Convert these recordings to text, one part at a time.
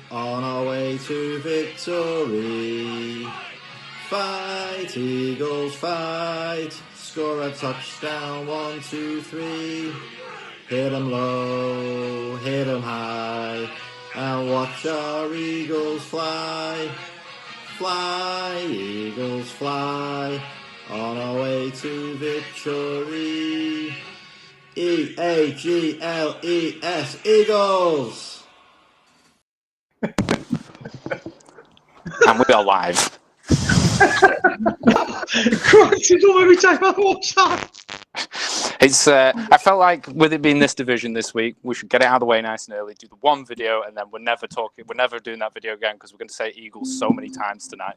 On our way to victory. Fight, Eagles, fight. Score a touchdown, 1, 2, 3. Hit 'em low, hit 'em high. And watch our Eagles fly. Fly, Eagles, fly. On our way to victory. E-A-G-L-E-S, Eagles! And we are live. Christ, every time I watch that. It's. I felt like with it being this division this week, we should get it out of the way nice and early, do the one video, and then we're never doing that video again because we're going to say Eagles so many times tonight.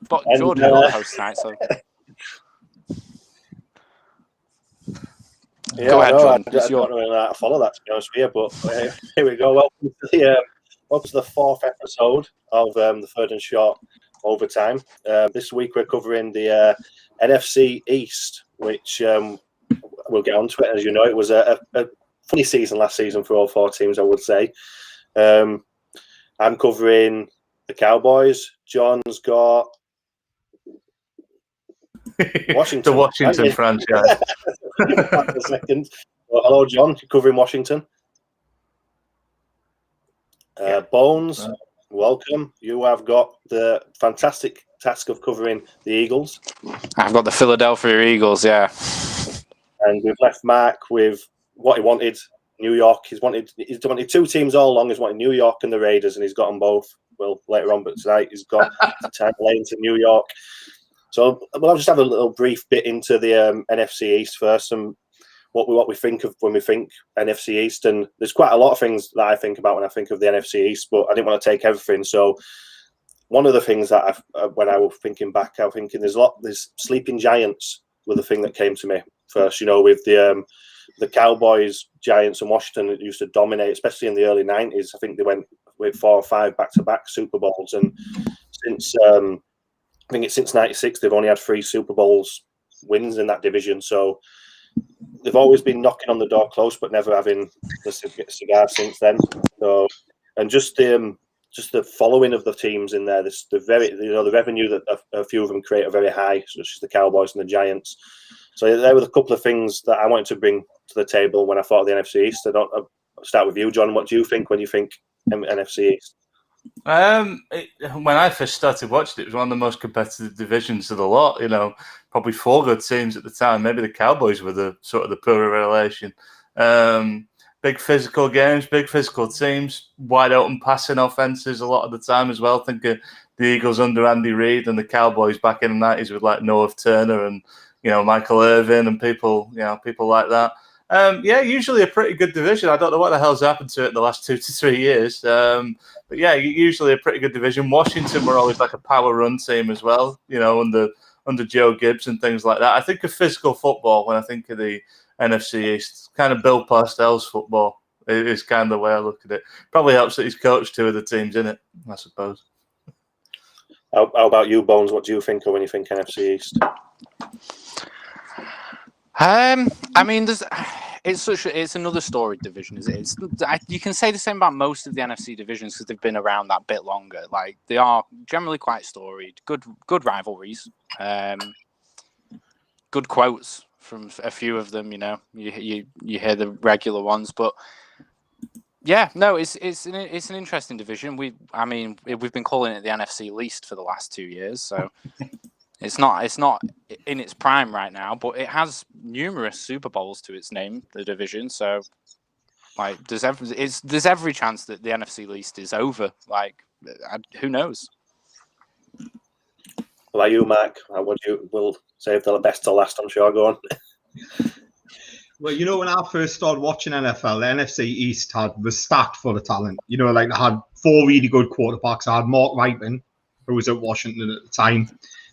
But Jordan, you're the host tonight, so Yeah, go ahead, Jordan. I don't really know how to follow that, to be honest with you, but here we go. Welcome to the fourth episode of the Third and Short Overtime. This week we're covering the NFC East, which we'll get onto it. As you know, it was a funny season last season for all four teams, I would say. I'm covering the Cowboys. John's got Washington. The Washington franchise. A second. Well, hello, John. You're covering Washington. Bones, welcome. You have got the fantastic task of covering the Eagles. I've got the Philadelphia Eagles, yeah. And we've left Mark with what he wanted, New York. He's wanted two teams all along. He's wanted New York and the Raiders, and he's got them both. Well, later on, but tonight he's got time lane to New York. So we'll just have a little brief bit into the NFC East first, and what we think of when we think NFC East. And there's quite a lot of things that I think about when I think of the NFC East, but I didn't want to take everything. So one of the things that when I was thinking back, I was thinking there's sleeping giants were the thing that came to me first. You know, with the Cowboys, Giants, and Washington that used to dominate, especially in the early 90s. I think they went with 4 or 5 back-to-back Super Bowls, and since I think it's since '96 they've only had 3 Super Bowls wins in that division. So they've always been knocking on the door close, but never having the cigar since then. So, and just the following of the teams in there, the revenue that a few of them create are very high, such as the Cowboys and the Giants. So there were a couple of things that I wanted to bring to the table when I thought of the NFC East. I'll start with you, John. What do you think when you think NFC East? When I first started watching it was one of the most competitive divisions of the lot. You know, probably 4 good teams at the time. Maybe the Cowboys were the sort of the pure revelation. Big physical games, big physical teams, wide open passing offenses a lot of the time as well. Think of the Eagles under Andy Reid and the Cowboys back in the 90s with like Noah Turner and Michael Irvin and people like that. Usually a pretty good division. I don't know what the hell's happened to it in the last 2 to 3 years. But yeah, usually a pretty good division. Washington were always like a power run team as well, under Joe Gibbs and things like that. I think of physical football when I think of the NFC East. Kind of Bill Parcells football is kind of the way I look at it. Probably helps that he's coached 2 of the teams in it, I suppose. How about you, Bones? What do you think of when you think NFC East? I mean, it's another storied division, is it? You can say the same about most of the NFC divisions because they've been around that bit longer. Like they are generally quite storied, good rivalries, good quotes from a few of them. You hear the regular ones, but yeah, no, it's an interesting division. We've been calling it the NFC Least for the last 2 years, so. It's not in its prime right now, but it has numerous Super Bowls to its name, the division. So, like, there's every chance that the NFC East is over. Like, who knows? What about you, Mark? We'll save the best to last, I'm sure. Go on. Well, when I first started watching NFL, the NFC East was stacked full of talent. Like they had 4 really good quarterbacks. I had Mark Reitman, who was at Washington at the time.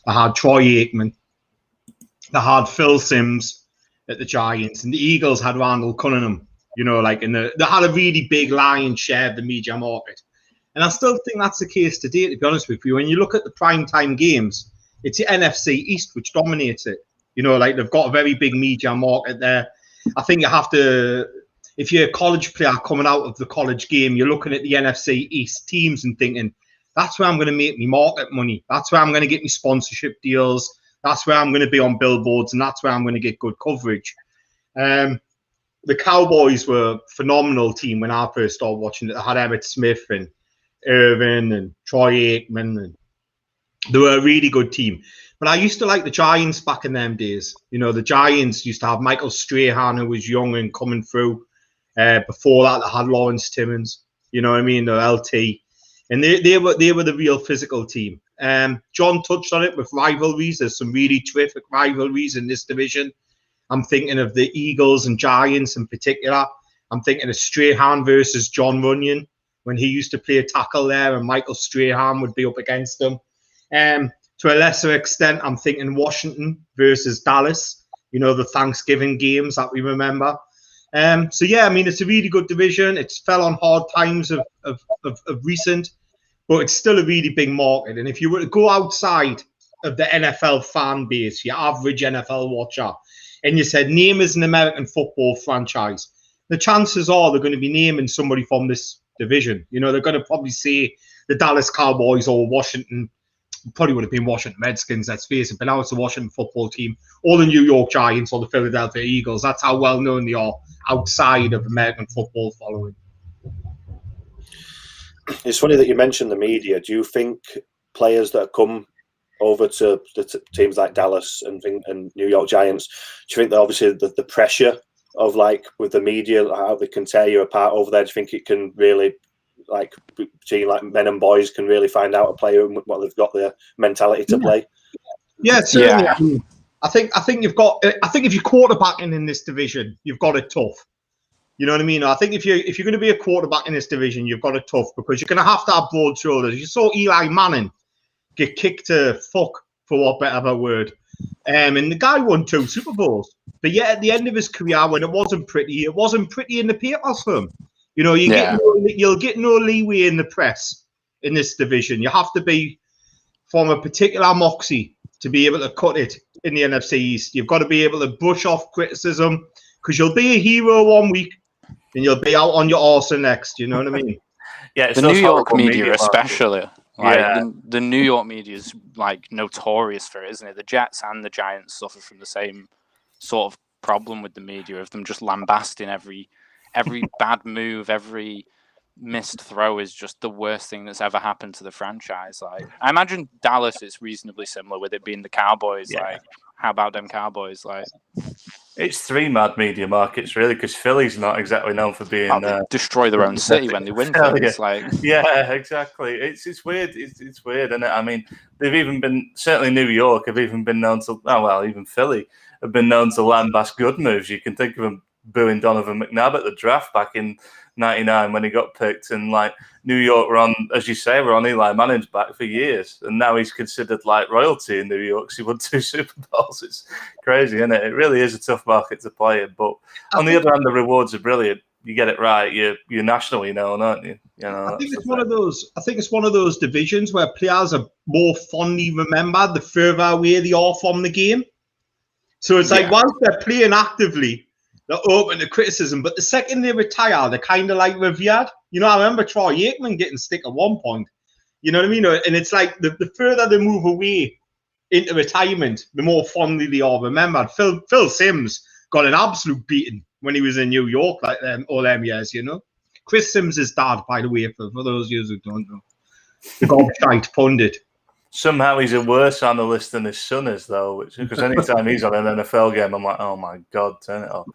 They had Troy Aikman. They had Phil Simms at the Giants. And the Eagles had Randall Cunningham, and they had a really big lion's share of the media market. And I still think that's the case today, to be honest with you. When you look at the primetime games, it's the NFC East which dominates it. They've got a very big media market there. I think it's if you're a college player coming out of the college game, you're looking at the NFC East teams and thinking, that's where I'm going to make me market money. That's where I'm going to get me sponsorship deals. That's where I'm going to be on billboards, and that's where I'm going to get good coverage. The Cowboys were a phenomenal team when I first started watching it. They had Emmitt Smith and Irvin and Troy Aikman, and they were a really good team. But I used to like the Giants back in them days. You know, the Giants used to have Michael Strahan, who was young and coming through. Before that, they had Lawrence Timmons. You know what I mean? The LT. And they were the real physical team. John touched on it with rivalries. There's some really terrific rivalries in this division. I'm thinking of the Eagles and Giants in particular. I'm thinking of Strahan versus John Runyon when he used to play a tackle there, and Michael Strahan would be up against him. To a lesser extent, I'm thinking Washington versus Dallas. You know, the Thanksgiving games that we remember. So yeah, I mean, it's a really good division. It's fell on hard times of recent, but it's still a really big market. And if you were to go outside of the NFL fan base, your average NFL watcher, and you said, name is an American football franchise, the chances are they're going to be naming somebody from this division. You know, they're going to probably say the Dallas Cowboys or Washington, probably would have been Washington Redskins, let's face it, but now it's the Washington football team, or the New York Giants or the Philadelphia Eagles. That's how well known they are outside of American football following. It's funny that you mentioned the media. Do you think players that have come over to the teams like Dallas and New York Giants, do you think that obviously the pressure of, like, with the media, how they can tear you apart over there, do you think it can really, like, between like men and boys, can really find out a player and what they've got, their mentality to play? Yeah, certainly. Yeah. I think if you're quarterbacking in this division, you've got it tough. You know what I mean? I think if you're going to be a quarterback in this division, you've got it tough because you're going to have broad shoulders. You saw Eli Manning get kicked to fuck, for what better of a word. And the guy won 2 Super Bowls. But yet at the end of his career, when it wasn't pretty in the papers for him. You know, you'll get no leeway in the press in this division. You have to be from a particular moxie to be able to cut it in the NFC East. You've got to be able to brush off criticism because you'll be a hero one week and you'll be out on your arse the next. You know what I mean? Yeah, it's the New York media especially. The New York media is like notorious for it, isn't it? The Jets and the Giants suffer from the same sort of problem with the media of them just lambasting every bad move, every missed throw is just the worst thing that's ever happened to the franchise. Like, I imagine Dallas is reasonably similar with it being the Cowboys. Yeah. Like, how about them Cowboys? Like, it's 3 mad media markets really, because Philly's not exactly known for being they destroy their own city when they win things. Like, yeah, exactly. It's weird. It's weird, isn't it? I mean, they've even been, certainly New York have even been known to. Oh well, even Philly have been known to lambast good moves. You can think of them booing Donovan McNabb at the draft back in '99 when he got picked, and like New York were on, as you say, were on Eli Manning's back for years, and now he's considered like royalty in New York because he won 2 Super Bowls. It's crazy, isn't it? It really is a tough market to play in, but on the other hand, the rewards are brilliant. You get it right, you're nationally known, aren't you? You know, I think it's one of those. I think it's one of those divisions where players are more fondly remembered the further away they are from the game. So it's like whilst they're playing actively, they're open to criticism, but the second they retire, they're kind of like revered. You know, I remember Troy Aikman getting stick at one point. You know what I mean? And it's like the further they move away into retirement, the more fondly they are remembered. Phil Simms got an absolute beating when he was in New York, like all them years, you know. Chris Simms is dad, by the way, for those of you who don't know. The gobshite pundit. Somehow he's a worse analyst than his son is, though, because anytime he's on an NFL game, I'm like, oh my God, turn it off.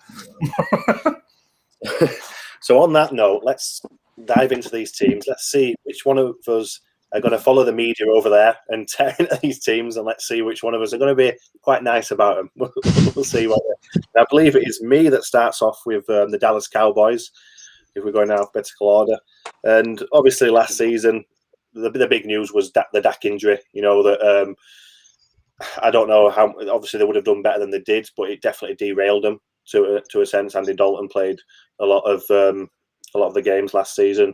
So on that note, let's dive into these teams. Let's see which one of us are going to follow the media over there and tear into these teams, and let's see which one of us are going to be quite nice about them. We'll see. I believe it is me that starts off with the Dallas Cowboys, if we're going in alphabetical order. And obviously last season, the big news was the Dak injury. You know, that I don't know how. Obviously, they would have done better than they did, but it definitely derailed them to a sense. Andy Dalton played a lot of the games last season,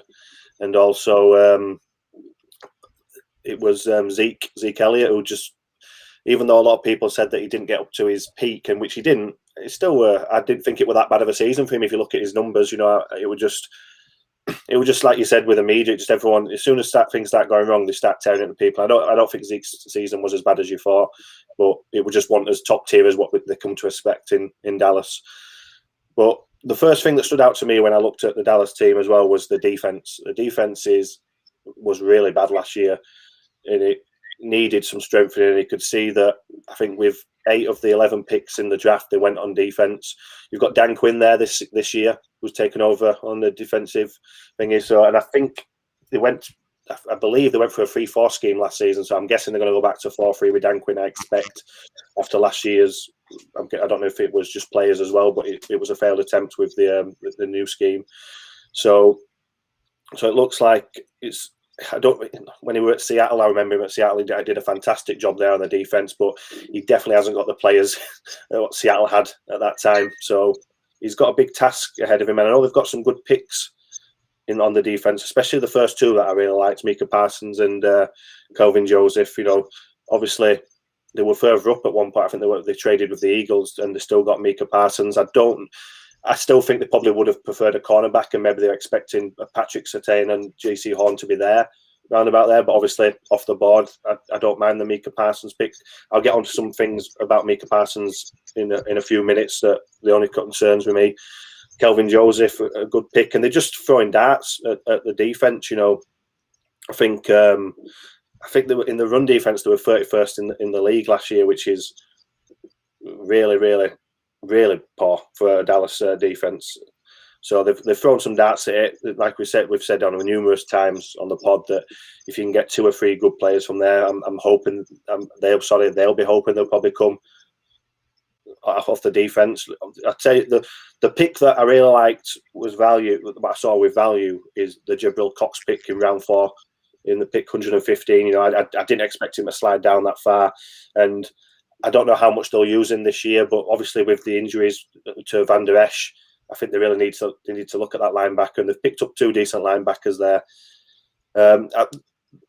and also it was Zeke Elliott who just even though a lot of people said that he didn't get up to his peak, and which he didn't, it's still I didn't think it was that bad of a season for him. If you look at his numbers, it was just like you said with the media, just everyone, as soon as things start going wrong, they start tearing into people. I don't think Zeke's season was as bad as you thought, but it would just want as top tier as what they come to expect in Dallas. But the first thing that stood out to me when I looked at the Dallas team as well was the defense. The defense was really bad last year, and it needed some strengthening. You could see that, I think, with 8 of the 11 picks in the draft, they went on defense. You've got Dan Quinn there this year, who's taken over on the defensive thingy. So, and I think I believe they went for a 3-4 scheme last season. So I'm guessing they're going to go back to 4-3 with Dan Quinn, I expect, after last year's. I don't know if it was just players as well, but it was a failed attempt with the new scheme. So it looks like it's. When he were at Seattle, I remember him at Seattle. He did a fantastic job there on the defense, but he definitely hasn't got the players what Seattle had at that time. So he's got a big task ahead of him, and I know they've got some good picks on the defense, especially the first 2 that I really liked, Micah Parsons and Kelvin Joseph. Obviously they were further up at one point. I think they traded with the Eagles, and they still got Micah Parsons. I still think they probably would have preferred a cornerback, and maybe they're expecting Patrick Surtain and JC Horn to be there, round about there. But obviously, off the board, I don't mind the Micah Parsons pick. I'll get on to some things about Micah Parsons in a few minutes that the only concerns with me. Kelvin Joseph, a good pick, and they're just throwing darts at the defense. I think they were in the run defense. They were 31st in the league last year, which is really, really, really poor for a Dallas defense. So they've thrown some darts at it. Like we've said on numerous times on the pod, that if you can get 2 or 3 good players from there, I'm hoping they'll be hoping they'll probably come off the defense. I'd say the pick that I really liked was value. What I saw with value is the Jabril Cox pick in round 4 in the pick 115. I didn't expect him to slide down that far, and I don't know how much they'll use him this year, but obviously with the injuries to Van Der Esch, I think they really need to look at that linebacker, and they've picked up 2 decent linebackers there.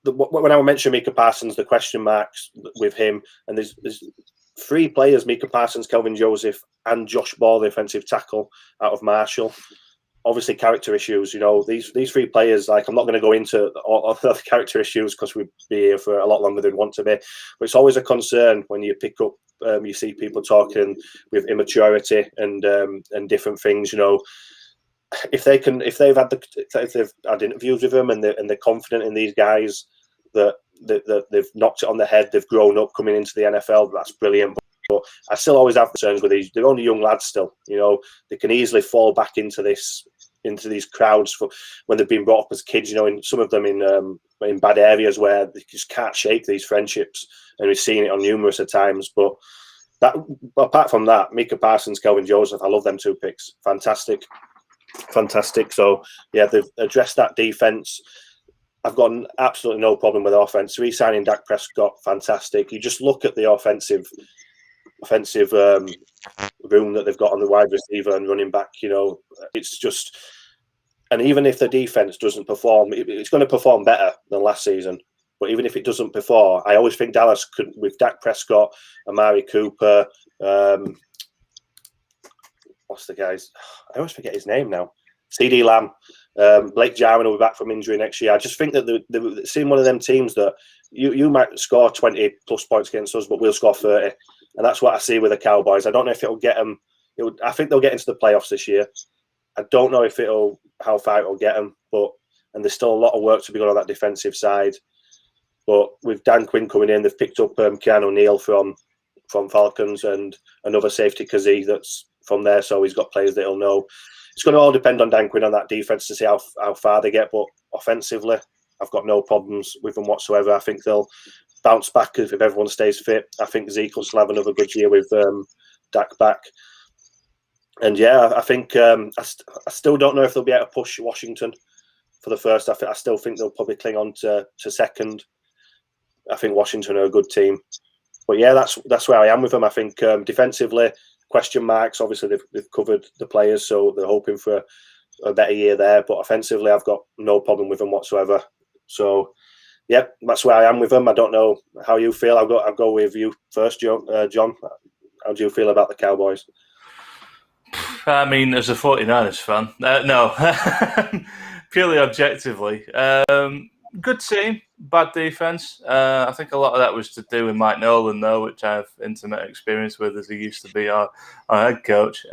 When I mentioned Micah Parsons, the question marks with him, and there's 3 players: Micah Parsons, Kelvin Joseph, and Josh Ball, the offensive tackle out of Marshall. Obviously, character issues. These 3 players. Like, I'm not going to go into all the character issues because we'd be here for a lot longer than we want to be. But it's always a concern when you pick up. You see people talking with immaturity and different things. If they've had interviews with them and they're confident in these guys that they've knocked it on the head, they've grown up coming into the NFL. That's brilliant. But I still always have concerns with these. They're only young lads still. They can easily fall back into these crowds when they've been brought up as kids. In some of them in bad areas where they just can't shake these friendships, and we've seen it on numerous of times. But apart from that, Micah Parsons, Kelvin Joseph, I love them 2 picks. Fantastic. So yeah, they've addressed that defense. I've got absolutely no problem with the offense. Re-signing Dak Prescott, fantastic. You just look at the offensive room that they've got on the wide receiver and running back. It's just, and even if the defense doesn't perform, it's going to perform better than last season. But even if it doesn't perform, I always think Dallas could, with Dak Prescott, Amari Cooper, what's the guy's? I always forget his name now. CD Lamb, Blake Jarwin will be back from injury next year. I just think that they're seeing one of them teams that you might score 20 plus points against us, but we'll score 30. And that's what I see with the Cowboys. I don't know if it'll get them. I think they'll get into the playoffs this year. I don't know if how far it'll get them, and there's still a lot of work to be done on that defensive side. But with Dan Quinn coming in, they've picked up Keanu Neal from Falcons and another safety Kazee that's from there. So he's got players that he'll know. It's going to all depend on Dan Quinn on that defense to see how far they get. But offensively, I've got no problems with them whatsoever. I think they'll bounce back if everyone stays fit. I think Zeke will still have another good year with Dak back. And yeah, I think I still don't know if they'll be able to push Washington for the first. I still think they'll probably cling on to second. I think Washington are a good team. But yeah, that's where I am with them. I think defensively, question marks. Obviously, they've covered the players, so they're hoping for a better year there. But offensively, I've got no problem with them whatsoever. So Yep, that's where I am with them. I don't know how you feel. I'll go with you first, John. How do you feel about the Cowboys? I mean, as a 49ers fan, no, purely objectively, good team, bad defense. I think a lot of that was to do with Mike Nolan, though, which I have intimate experience with, as he used to be our head coach.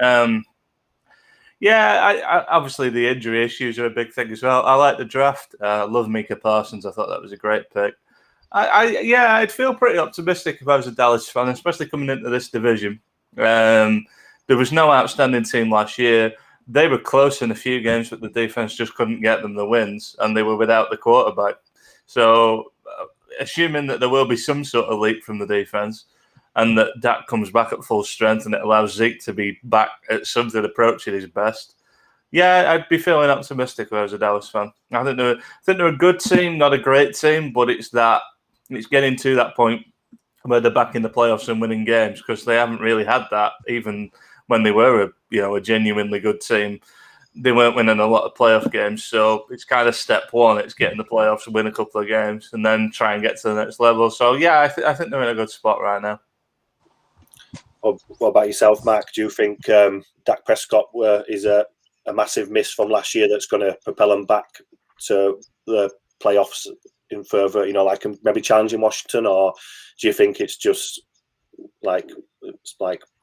I obviously the injury issues are a big thing as well. I like the draft. I love Micah Parsons. I thought that was a great pick. I'd feel pretty optimistic if I was a Dallas fan, especially coming into this division. There was no outstanding team last year. They were close in a few games, but the defense just couldn't get them the wins, and they were without the quarterback. So, assuming that there will be some sort of leap from the defense, and that Dak comes back at full strength, and it allows Zeke to be back at something approaching his best, I'd be feeling optimistic if I was a Dallas fan. I think they're a good team, not a great team, but it's getting to that point where they're back in the playoffs and winning games, because they haven't really had that even when they were a genuinely good team. They weren't winning a lot of playoff games, so it's kind of step one. It's getting the playoffs, win a couple of games, and then try and get to the next level. So I think they're in a good spot right now. What about yourself, Mark? Do you think Dak Prescott is a massive miss from last year that's going to propel them back to the playoffs in further, like maybe challenging Washington, or do you think it's just like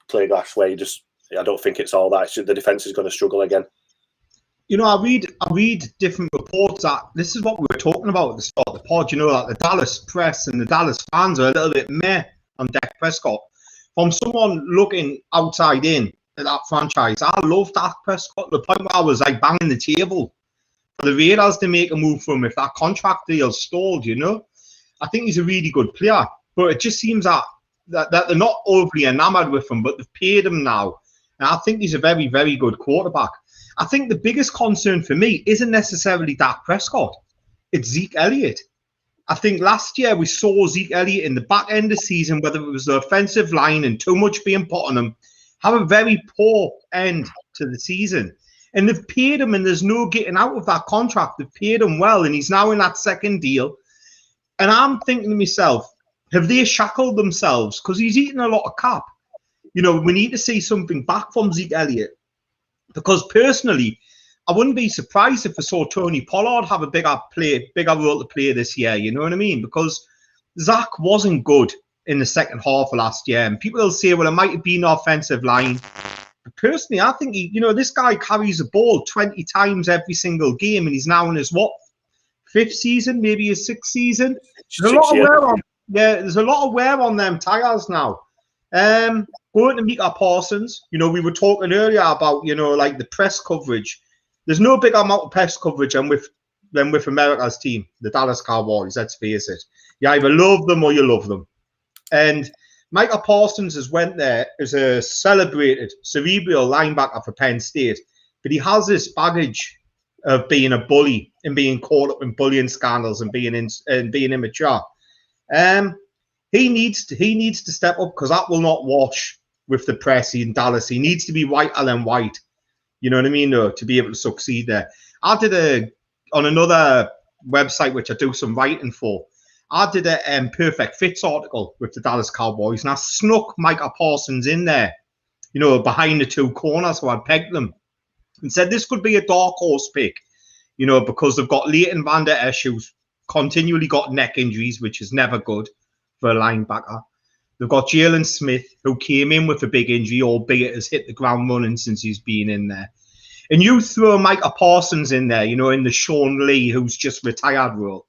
play glass where I don't think it's all that. The defense is going to struggle again. I read different reports that this is what we were talking about at the start of the pod. That the Dallas press and the Dallas fans are a little bit meh on Dak Prescott. From someone looking outside in at that franchise, I love Dak Prescott to the point where I was like banging the table for the Raiders to make a move for him if that contract deal stalled. I think he's a really good player, but it just seems that they're not overly enamored with him, but they've paid him now. And I think he's a very, very good quarterback. I think the biggest concern for me isn't necessarily Dak Prescott. It's Zeke Elliott. I think last year we saw Zeke Elliott in the back end of the season, whether it was the offensive line and too much being put on him, have a very poor end to the season. And they've paid him, and there's no getting out of that contract. They've paid him well, and he's now in that second deal. And I'm thinking to myself, have they shackled themselves? Because he's eating a lot of cap. We need to see something back from Zeke Elliott. Because personally, I wouldn't be surprised if I saw Tony Pollard have a bigger role to play this year. You know what I mean? Because Zach wasn't good in the second half of last year. And people will say, well, it might have been offensive line. But personally, I think, this guy carries the ball 20 times every single game. And he's now in his, fifth season, maybe his sixth season. There's a lot of wear on them tires now. Going to Micah Parsons, we were talking earlier about, like the press coverage. There's no big amount of press coverage than with America's team, the Dallas Cowboys, let's face it. You either love them or you love them. And Micah Parsons has went there as a celebrated cerebral linebacker for Penn State, but he has this baggage of being a bully and being caught up in bullying scandals and being immature. He needs to step up, because that will not wash with the press in Dallas. He needs to be whiter than white. You know what I mean? To be able to succeed there. I did on another website, which I do some writing for, I did a perfect fits article with the Dallas Cowboys, and I snuck Micah Parsons in there, behind the two corners, so I pegged them and said this could be a dark horse pick, because they've got Leighton Vander Esch, who's continually got neck injuries, which is never good for a linebacker. They've got Jalen Smith, who came in with a big injury, albeit has hit the ground running since he's been in there. And you throw Micah Parsons in there, in the Sean Lee, who's just retired role.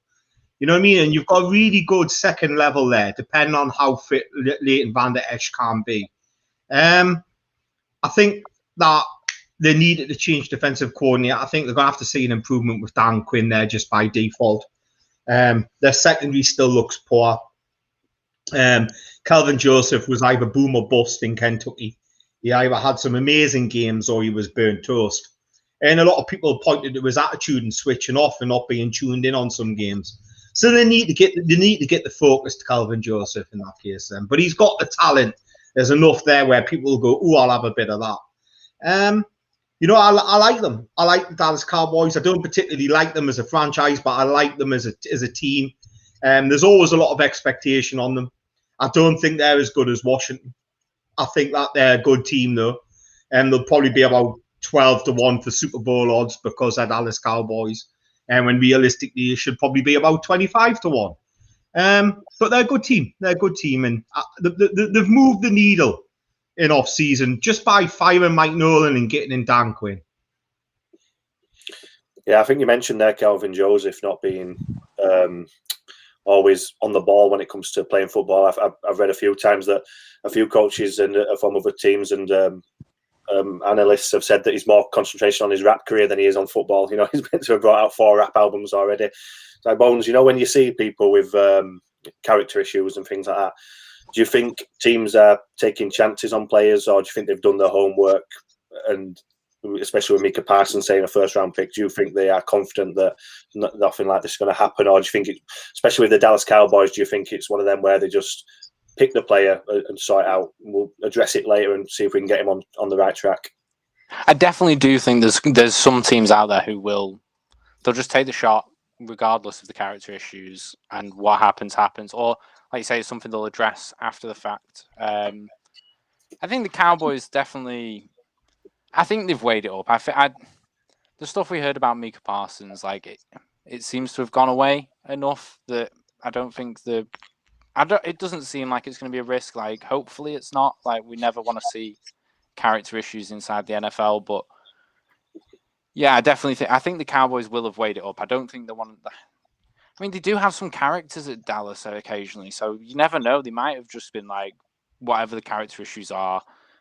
You know what I mean? And you've got a really good second level there, depending on how fit Leighton Vander Esch can be. I think that they needed to change defensive coordinator. I think they're going to have to see an improvement with Dan Quinn there just by default. Their secondary still looks poor. Calvin Joseph was either boom or bust in Kentucky. He either had some amazing games or he was burnt toast. And a lot of people pointed to his attitude and switching off and not being tuned in on some games. So they need to get the focus to Calvin Joseph in that case. But he's got the talent. There's enough there where people will go, I'll have a bit of that. I like them. I like the Dallas Cowboys. I don't particularly like them as a franchise, but I like them as a team. There's always a lot of expectation on them. I don't think they're as good as Washington. I think that they're a good team, though. And they'll probably be about 12-1 for Super Bowl odds because they're Dallas Cowboys. And when realistically, it should probably be about 25-1. But they're a good team. They're a good team. And they've moved the needle in off-season just by firing Mike Nolan and getting in Dan Quinn. Yeah, I think you mentioned there Kelvin Joseph not being always on the ball when it comes to playing football. I've read a few times that a few coaches and from other teams and analysts have said that he's more concentration on his rap career than he is on football. He's meant to have brought out 4 rap albums already. So Bones, when you see people with character issues and things like that, do you think teams are taking chances on players, or do you think they've done their homework? And especially with Micah Parsons saying a first-round pick, do you think they are confident that nothing like this is going to happen? Or do you think, especially with the Dallas Cowboys, do you think it's one of them where they just pick the player and sort it out? We'll address it later and see if we can get him on the right track. I definitely do think there's some teams out there who they'll just take the shot regardless of the character issues, and what happens. Or, like you say, it's something they'll address after the fact. I think the Cowboys definitely... I think they've weighed it up. The stuff we heard about Micah Parsons, it seems to have gone away enough that I don't think it doesn't seem like it's going to be a risk. Hopefully it's not. We never want to see character issues inside the NFL, but yeah, I think the Cowboys will have weighed it up. I don't think they want. I mean, they do have some characters at Dallas occasionally, so you never know. They might have just been whatever the character issues are,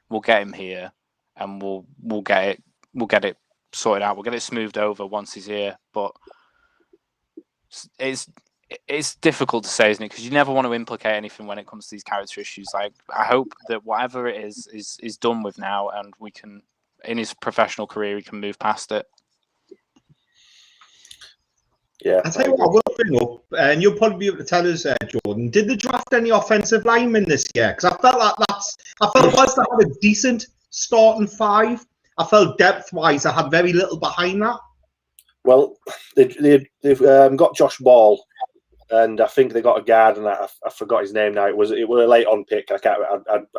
we'll get him here. And we'll get it sorted out. We'll get it smoothed over once he's here. But it's difficult to say, isn't it? Because you never want to implicate anything when it comes to these character issues. I hope that whatever it is done with now, and we can, in his professional career, he can move past it. Yeah, I tell you what, I will bring up, and you'll probably be able to tell us, Jordan. Did they draft any offensive linemen this year? Because I felt whilst they had a decent starting 5, I felt depth-wise I had very little behind that. Well, they've got Josh Ball, and I think they got a guard, and I forgot his name now. It was a late on pick. I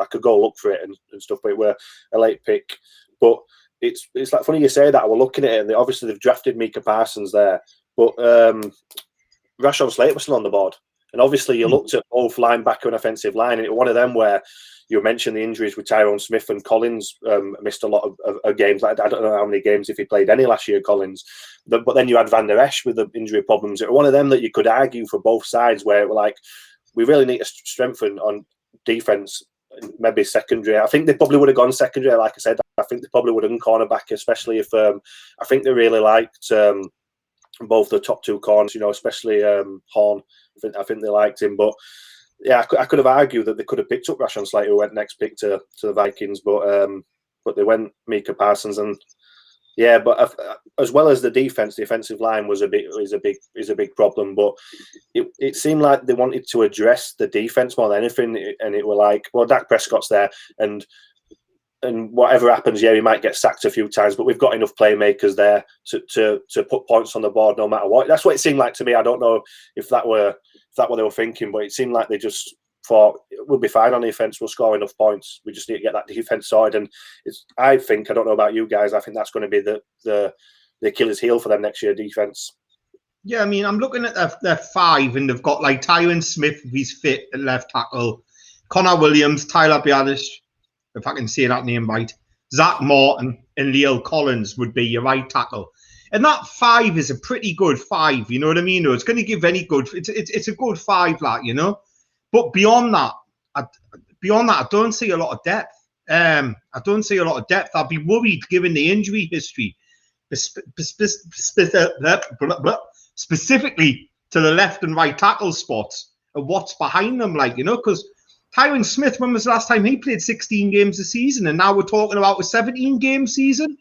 could go look for it and stuff, but it were a late pick. But it's funny you say that. We're looking at it, and obviously they've drafted Micah Parsons there, but Rashawn Slater was still on the board. And obviously you looked at both linebacker and offensive line, and it was one of them where you mentioned the injuries with Tyrone Smith, and Collins missed a lot of games. I don't know how many games, if he played any last year, Collins. But then you had Van Der Esch with the injury problems. It was one of them that you could argue for both sides, where it were we really need to strengthen on defense, maybe secondary. I think they probably would have gone secondary, like I said. I think they probably would have gone cornerback, especially if I think they really liked both the top 2 corners, especially Horn. I think they liked him, but yeah, I could have argued that they could have picked up Rashawn Slater, who went next pick to the Vikings, but they went Micah Parsons, and yeah, but as well as the defense, the offensive line is a big problem. But it seemed like they wanted to address the defense more than anything, and it were well, Dak Prescott's there, and whatever happens, yeah, he might get sacked a few times, but we've got enough playmakers there to put points on the board no matter what. That's what it seemed like to me. I don't know if that were what they were thinking, but it seemed like they just thought we'll be fine on defense. We'll score enough points. We just need to get that defense sorted. And I don't know about you guys, I think that's going to be the Achilles heel for them next year, defense. Yeah, I mean, I'm looking at their 5, and they've got Tyron Smith, if he's fit, at left tackle, Connor Williams, Tyler Biadasz, if I can say that name right, Zach Martin, and Leo Collins would be your right tackle. And that 5 is a pretty good 5, you know what I mean? It's going to give any good. It's a good 5, But beyond that, I don't see a lot of depth. I'd be worried given the injury history, specifically to the left and right tackle spots, and what's behind them, because Tyron Smith, when was the last time he played 16 games a season? And now we're talking about a 17-game season.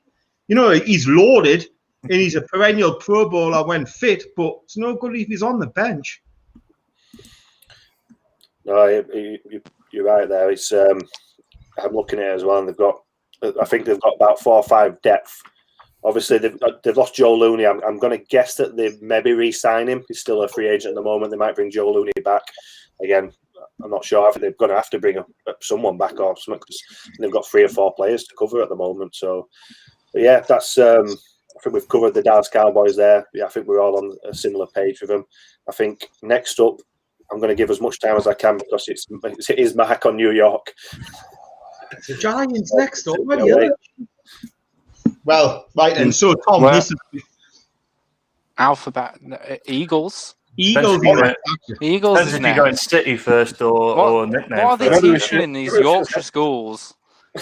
He's loaded. And he's a perennial Pro Bowler when fit, but it's no good if he's on the bench. No, you're right there. It's I'm looking at it as well, and I think they've got about 4 or 5 depth Obviously, they've lost Joe Looney. I'm going to guess that they maybe re-sign him. He's still a free agent at the moment. They might bring Joe Looney back. Again, I'm not sure. I think they're going to have to bring someone back or something because they've got 3 or 4 players to cover at the moment. So, but yeah, that's. I think we've covered the Dallas Cowboys there. Yeah, I think we're all on a similar page with them. I think next up, I'm going to give as much time as I can because it is Mark on New York. The Giants next up. Well, right then. So, Tom, this is alphabet. Eagles. Eagles. Eagles Depends is if you're going next. City first or nickname. What are they teaching in these Yorkshire schools?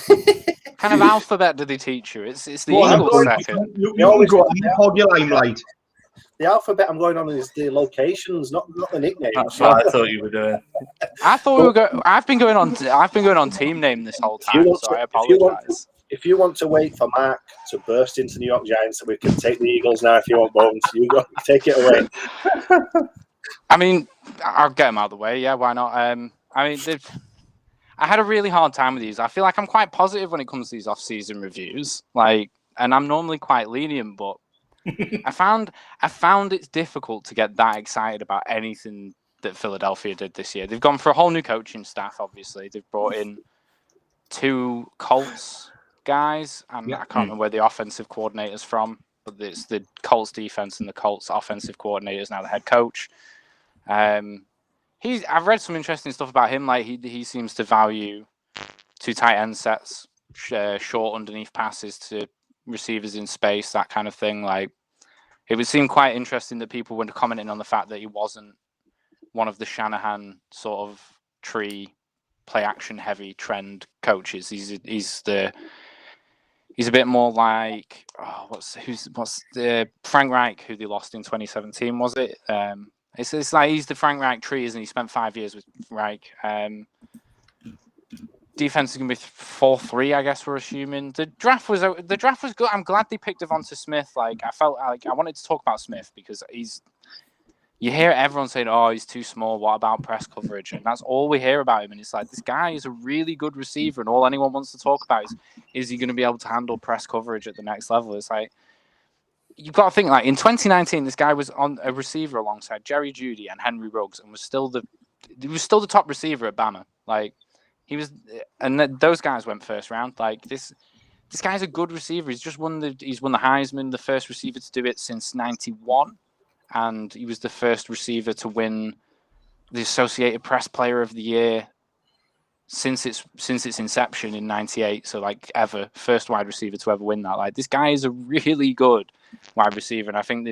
What kind of alphabet do they teach you? It's the Eagles second. You can go and hog your limelight. The alphabet I'm going on is the locations, not the nicknames. That's what I thought you were doing. I thought we were going. I've been going on team name this whole time, so I apologise. If you want to wait for Mark to burst into New York Giants, we can take the Eagles now. If you want, Bones, you go take it away. I mean, I'll get them out of the way. Yeah, why not? I mean, I had a really hard time with these. I feel like I'm quite positive when it comes to these off-season reviews. And I'm normally quite lenient, but I found it's difficult to get that excited about anything that Philadelphia did this year. They've gone for a whole new coaching staff. Obviously, they've brought in 2 Colts guys, and I can't remember where the offensive coordinator's from, but it's the Colts defense and the Colts offensive coordinator is now the head coach. I've read some interesting stuff about him. Like he seems to value 2 tight end sets, short underneath passes to receivers in space, that kind of thing. Like it would seem quite interesting that people were commenting on the fact that he wasn't one of the Shanahan sort of tree play action heavy trend coaches. He's a bit more like what's the Frank Reich who they lost in 2017, was it? It's like he's the Frank Reich tree, isn't he? He spent 5 years with Reich. Defense is going to be 4-3, I guess we're assuming. The draft was good. I'm glad they picked Devonta Smith. Like I felt like I wanted to talk about Smith because you hear everyone saying, "Oh, he's too small. What about press coverage?" And that's all we hear about him. And it's like this guy is a really good receiver, and all anyone wants to talk about is he going to be able to handle press coverage at the next level? It's like you've got to think like in 2019, this guy was on a receiver alongside Jerry Jeudy and Henry Ruggs, and was still the top receiver at Bama. Like he was, and those guys went first round. Like this guy's a good receiver. He's won the Heisman, the first receiver to do it since '91. And he was the first receiver to win the Associated Press Player of the Year since its inception in '98. So like ever, first wide receiver to ever win that. Like this guy is a really good wide receiver, and I think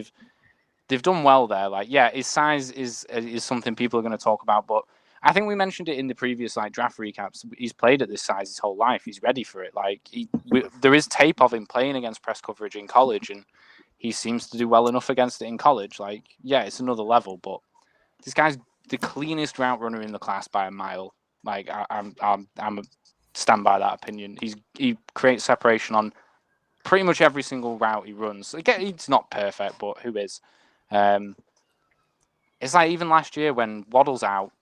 they've done well there. Like his size is something people are going to talk about, but I think we mentioned it in the previous draft recaps. He's played at this size his whole life. He's ready for it. Like there is tape of him playing against press coverage in college, and he seems to do well enough against it in college. Like, yeah, it's another level, but this guy's the cleanest route runner in the class by a mile. Like, I'm stand by that opinion. He creates separation on pretty much every single route he runs. Again, he's not perfect, but who is? It's like even last year when Waddle's out,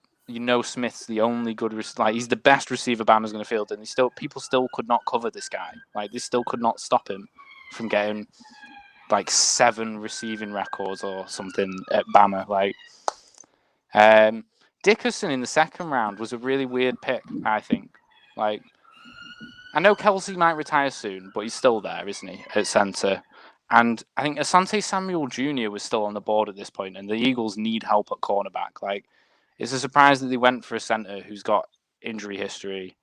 Smith's the only good he's the best receiver Bama's going to field, and people still could not cover this guy. Like, they still could not stop him from getting like 7 receiving records or something at Bama. Like Dickerson in the second round was a really weird pick, I think. Like, I know Kelsey might retire soon, but he's still there, isn't he, at center? And I think Asante Samuel Jr. was still on the board at this point, and the Eagles need help at cornerback. Like, it's a surprise that they went for a center who's got injury history.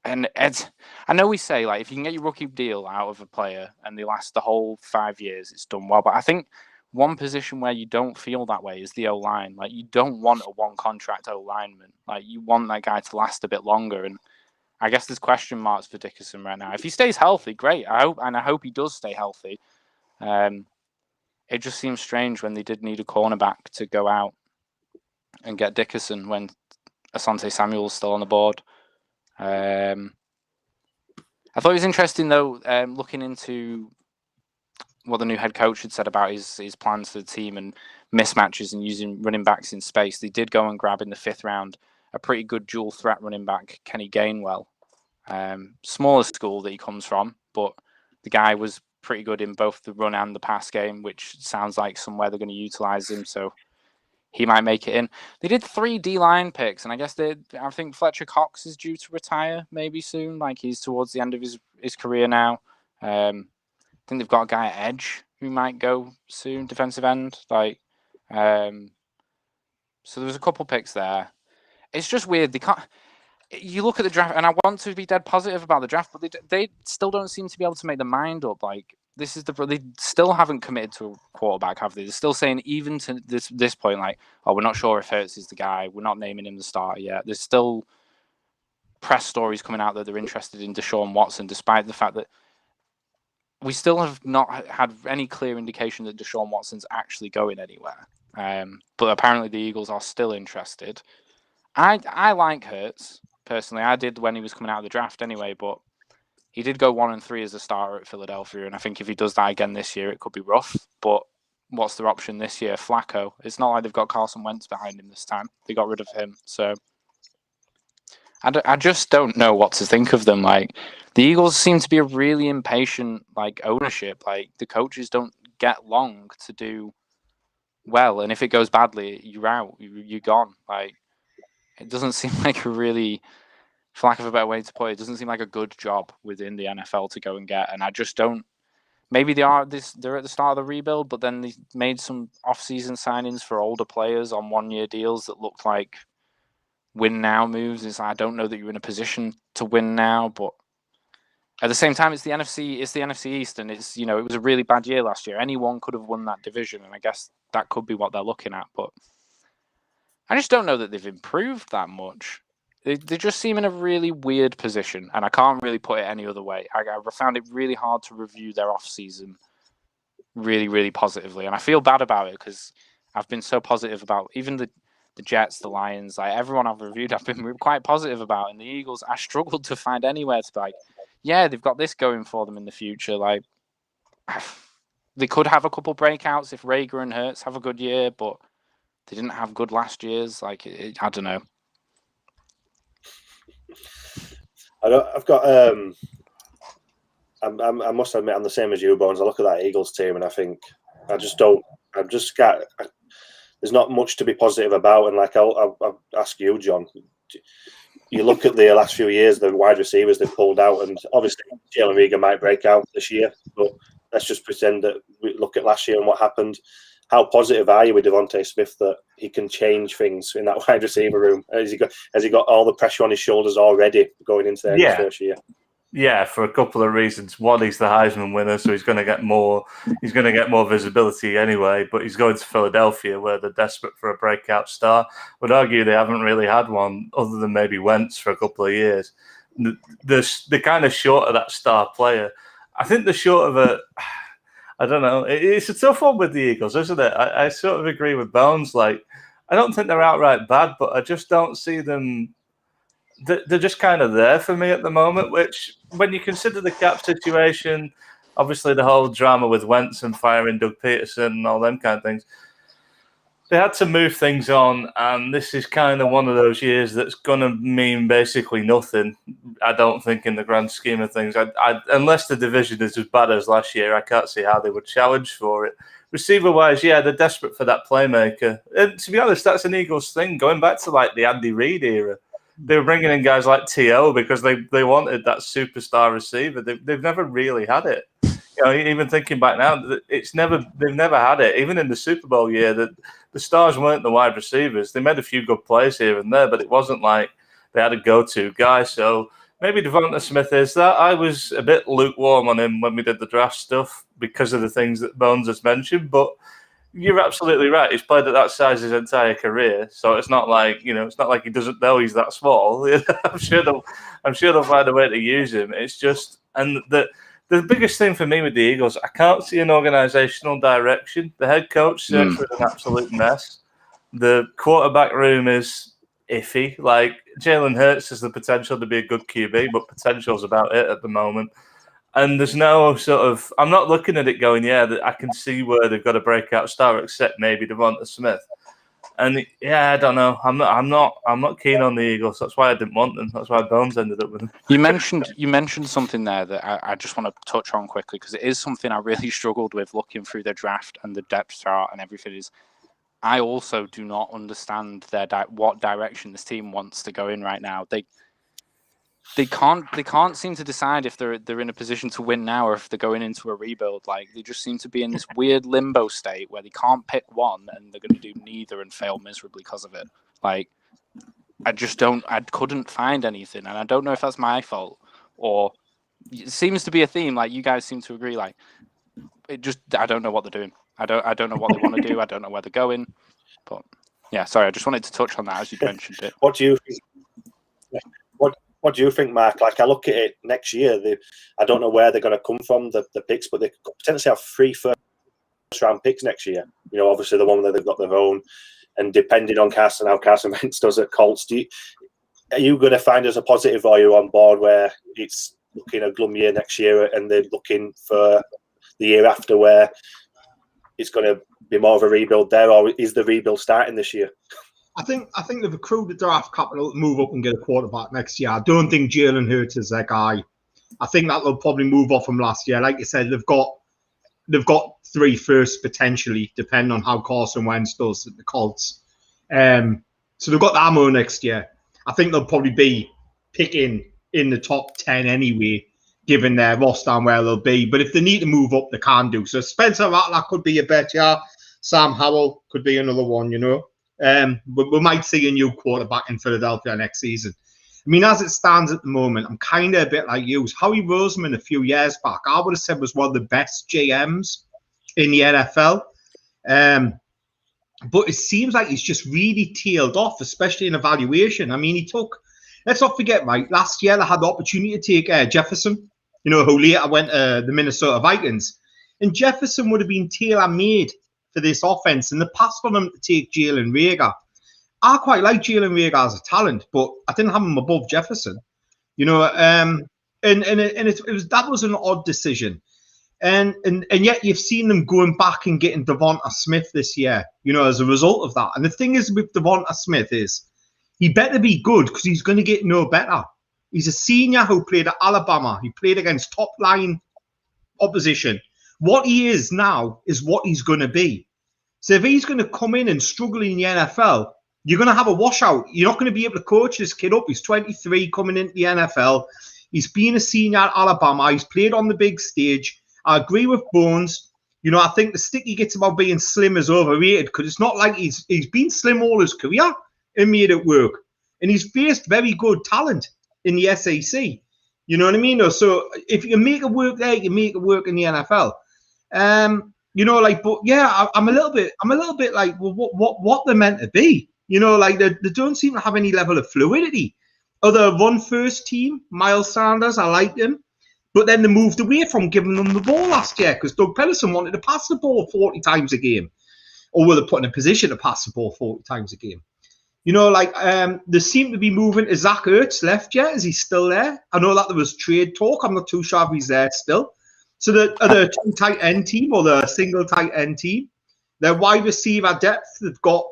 And I know we say, like, if you can get your rookie deal out of a player and they last the whole 5 years, it's done well. But I think one position where you don't feel that way is the O-line. Like, you don't want a one-contract O-lineman. Like, you want that guy to last a bit longer. And I guess there's question marks for Dickerson right now. If he stays healthy, great. I hope he does stay healthy. It just seems strange when they did need a cornerback to go out and get Dickerson when Asante Samuel's still on the board. I thought it was interesting, though, looking into what the new head coach had said about his plans for the team and mismatches and using running backs in space. They did go and grab in the 5th round a pretty good dual threat running back, Kenny Gainwell. Smaller school that he comes from, but the guy was pretty good in both the run and the pass game, which sounds like somewhere they're going to utilize him. So he might make it in. They did 3 D-line picks, and I guess I think Fletcher Cox is due to retire maybe soon. Like, he's towards the end of his career now. I think they've got a guy at edge who might go soon, defensive end. Like, so there was a couple picks there. It's just weird. They can't. You look at the draft, and I want to be dead positive about the draft, but they still don't seem to be able to make their mind up. Like, they still haven't committed to a quarterback, have they? They're still saying, even to this point, like, oh, we're not sure if Hurts is the guy. We're not naming him the starter yet. There's still press stories coming out that they're interested in Deshaun Watson, despite the fact that we still have not had any clear indication that Deshaun Watson's actually going anywhere. But apparently the Eagles are still interested. I like Hurts. Personally, I did when he was coming out of the draft anyway, but he did go 1-3 as a starter at Philadelphia, and I think if he does that again this year, it could be rough. But what's their option this year? Flacco. It's not like they've got Carson Wentz behind him this time. They got rid of him, so I just don't know what to think of them. Like, the Eagles seem to be a really impatient ownership. Like, the coaches don't get long to do well, and if it goes badly, you're out. You're gone. Like, it doesn't seem like a really, for lack of a better way to put it, it doesn't seem like a good job within the NFL to go and get. And I just don't. Maybe they're at the start of the rebuild, but then they made some off-season signings for older players on 1-year deals that looked like win now moves. I don't know that you're in a position to win now, but at the same time, it's the NFC East, and it was a really bad year last year. Anyone could have won that division, and I guess that could be what they're looking at, but I just don't know that they've improved that much. They just seem in a really weird position, and I can't really put it any other way. I found it really hard to review their off-season really, really positively, and I feel bad about it because I've been so positive about even the Jets, the Lions, like everyone I've reviewed, I've been quite positive about. And the Eagles, I struggled to find anywhere to be like, yeah, they've got this going for them in the future. Like, they could have a couple breakouts if Rager and Hurts have a good year, but they didn't have good last year's. Like, I don't know. I must admit, I'm the same as you, Bones. I look at that Eagles team and I think there's not much to be positive about. And like, I'll ask you, John, you look at the last few years, the wide receivers they've pulled out, and obviously Jalen Reagor might break out this year, but let's just pretend that we look at last year and what happened. How positive are you with Devonta Smith that he can change things in that wide receiver room? Has he got all the pressure on his shoulders already going into his first year? Yeah, for a couple of reasons. One, he's the Heisman winner, so he's going to get more. He's going to get more visibility anyway. But he's going to Philadelphia, where they're desperate for a breakout star. Would argue they haven't really had one, other than maybe Wentz for a couple of years. They're kind of short of that star player. I think they're short of a. I don't know. It's a tough one with the Eagles, isn't it? I sort of agree with Bones. Like, I don't think they're outright bad, but I just don't see them. They're just kind of there for me at the moment, which, when you consider the cap situation, obviously the whole drama with Wentz and firing Doug Peterson and all them kind of things, they had to move things on, and this is kind of one of those years that's going to mean basically nothing, I don't think, in the grand scheme of things. Unless the division is as bad as last year, I can't see how they would challenge for it. Receiver-wise, yeah, they're desperate for that playmaker. And to be honest, that's an Eagles thing, going back to like the Andy Reid era. They were bringing in guys like T.O. because they wanted that superstar receiver. They've never really had it. You know, even thinking back now, they've never had it. Even in the Super Bowl year, the stars weren't the wide receivers. They made a few good plays here and there, but it wasn't like they had a go-to guy. So maybe Devonta Smith is that. I was a bit lukewarm on him when we did the draft stuff because of the things that Bones has mentioned, but you're absolutely right. He's played at that size his entire career, so it's not like he doesn't know he's that small. I'm sure they'll find a way to use him. It's just, and the biggest thing for me with the Eagles, I can't see an organizational direction. The head coach search for an absolute mess. The quarterback room is iffy. Like, Jalen Hurts has the potential to be a good QB, but potential's about it at the moment. And there's no sort of, I'm not looking at it going, yeah, I can see where they've got a breakout star, except maybe Devonta Smith. And yeah, I don't know. I'm not keen on the Eagles. That's why I didn't want them. That's why Bones ended up with them. You mentioned something there that I just want to touch on quickly, because it is something I really struggled with looking through the draft and the depth chart and everything. Is I also do not understand what direction this team wants to go in right now. They can't seem to decide if they're in a position to win now or if they're going into a rebuild. Like, they just seem to be in this weird limbo state where they can't pick one and they're going to do neither and fail miserably because of it. Like, I couldn't find anything, and I don't know if that's my fault or it seems to be a theme. Like, you guys seem to agree. Like, I don't know what they're doing. I don't know what they want to do. I don't know where they're going. But yeah, sorry, I just wanted to touch on that as you mentioned it. What do you think? What do you think, Mark? Like, I look at it next year. I don't know where they're going to come from, the picks, but they could potentially have 3 first-round picks next year. You know, obviously the one that they've got their own, and depending on how Carson Wentz does at Colts, are you going to find us a positive, or are you on board where it's looking a glum year next year and they're looking for the year after where it's going to be more of a rebuild there, or is the rebuild starting this year? I think they've accrued the draft capital to move up and get a quarterback next year. I don't think Jalen Hurts is that guy. I think that they'll probably move off from last year. Like you said, they've got 3 firsts potentially, depending on how Carson Wentz does at the Colts. So they've got the ammo next year. I think they'll probably be picking in the top 10 anyway, given their roster and where they'll be. But if they need to move up, they can do. So Spencer Rattler could be a bet, yeah. Sam Howell could be another one, you know. But we might see a new quarterback in Philadelphia next season. I mean, as it stands at the moment, I'm kind of a bit like you. Howie Roseman a few years back, I would have said was one of the best GMs in the NFL. But it seems like he's just really tailed off, especially in evaluation. I mean, let's not forget, right, last year they had the opportunity to take Jefferson, you know, who later went to the Minnesota Vikings. And Jefferson would have been tailor-made for this offense, and the pass for them to take Jalen Reagor. I quite like Jalen Reagor as a talent, but I didn't have him above Jefferson, you know. And that was an odd decision, and yet you've seen them going back and getting Devonta Smith this year, you know, as a result of that. And the thing is with Devonta Smith is he better be good because he's going to get no better. He's a senior who played at Alabama. He played against top line opposition. What he is now is what he's going to be. So if he's going to come in and struggle in the NFL, you're going to have a washout. You're not going to be able to coach this kid up. He's 23 coming into the NFL. He's been a senior at Alabama. He's played on the big stage. I agree with Bones. You know, I think the stick he gets about being slim is overrated because it's not like he's been slim all his career and made it work. And he's faced very good talent in the SEC. You know what I mean? So if you make it work there, you make it work in the NFL. You know, like, but yeah, I'm a little bit like, well, what they're meant to be. You know, like they don't seem to have any level of fluidity. Other run-first team, Miles Sanders, I liked him. But then they moved away from giving them the ball last year because Doug Peterson wanted to pass the ball 40 times a game. Or were they put in a position to pass the ball 40 times a game? You know, like, they seem to be moving to Zach Ertz left yet. Is he still there? I know that there was trade talk. I'm not too sure if he's there still. So are they a 2 tight end team or the single tight end team? Their wide receiver depth, they've got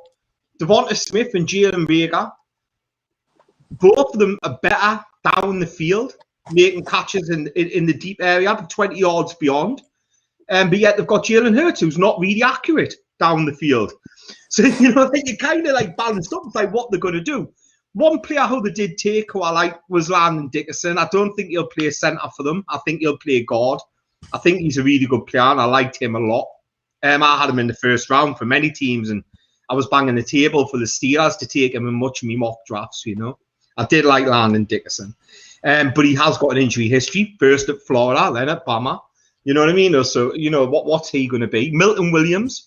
Devonta Smith and Jalen Reagor. Both of them are better down the field, making catches in the deep area, 20 yards beyond. But yet they've got Jalen Hurts, who's not really accurate down the field. So, you know, I think you kind of like balanced up with like what they're going to do. One player who they did take, who I like, was Landon Dickerson. I don't think he'll play centre for them. I think he'll play guard. I think he's a really good player, and I liked him a lot. I had him in the first round for many teams, and I was banging the table for the Steelers to take him in much of my mock drafts, you know. I did like Landon Dickerson. But he has got an injury history. First at Florida, then at Bama. You know what I mean? So, you know, what's he going to be? Milton Williams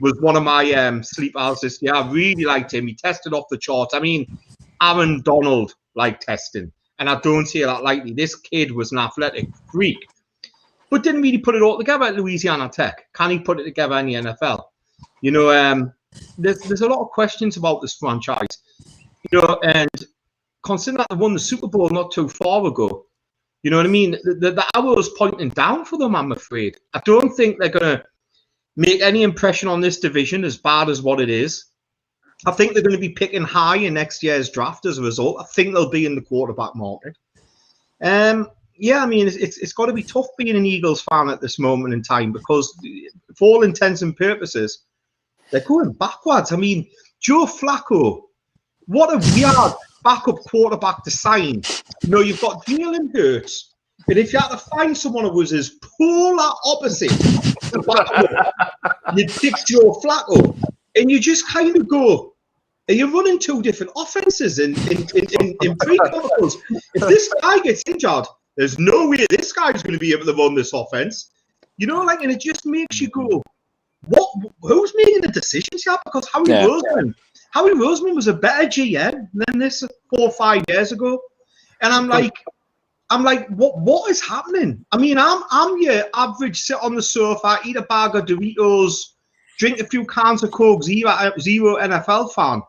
was one of my sleepers this year. I really liked him. He tested off the charts. I mean, Aaron Donald liked testing. And I don't say that lightly. This kid was an athletic freak. But didn't really put it all together at Louisiana Tech. Can he put it together in the NFL? You know, there's a lot of questions about this franchise. You know, and considering that they won the Super Bowl not too far ago, you know what I mean? The arrow is pointing down for them, I'm afraid. I don't think they're going to make any impression on this division as bad as what it is. I think they're going to be picking high in next year's draft as a result. I think they'll be in the quarterback market. Yeah, I mean, it's got to be tough being an Eagles fan at this moment in time because, for all intents and purposes, they're going backwards. I mean, Joe Flacco, what a weird backup quarterback to sign. You know, you've got Jalen Hurts, and if you had to find someone who was as polar opposite, you'd pick Joe Flacco, and you just kind of go, are you running two different offenses in pre-chemicals? If this guy gets injured, there's no way this guy's going to be able to run this offense. You know, like, and it just makes you go, what? Who's making the decisions here? Because Howie Roseman was a better GM than this 4 or 5 years ago. And I'm like, what is happening? I mean, I'm your average sit on the sofa, eat a bag of Doritos, drink a few cans of Coke, zero NFL fan.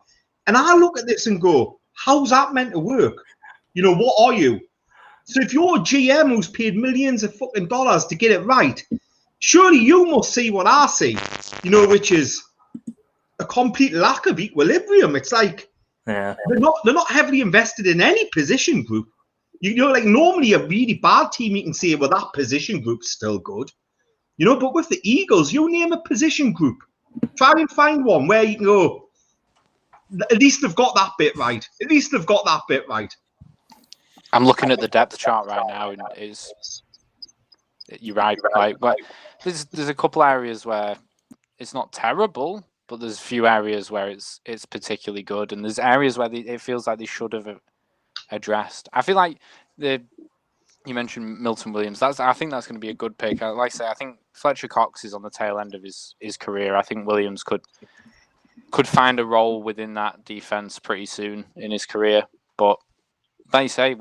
And I look at this and go, how's that meant to work? You know, what are you? So if you're a GM who's paid millions of fucking dollars to get it right, surely you must see what I see, you know, which is a complete lack of equilibrium. It's like they're not heavily invested in any position group. You know, like normally a really bad team, you can say, well, that position group's still good. You know, but with the Eagles, you name a position group. Try and find one where you can go, at least they've got that bit right. At least they've got that bit right. I'm looking at the depth chart right now, and you're right. Like, but there's a couple areas where it's not terrible, but there's a few areas where it's particularly good, and there's areas where it feels like they should have addressed. I feel like you mentioned Milton Williams. I think that's going to be a good pick. Like I say, I think Fletcher Cox is on the tail end of his career. I think Williams could find a role within that defense pretty soon in his career, but. Like you say,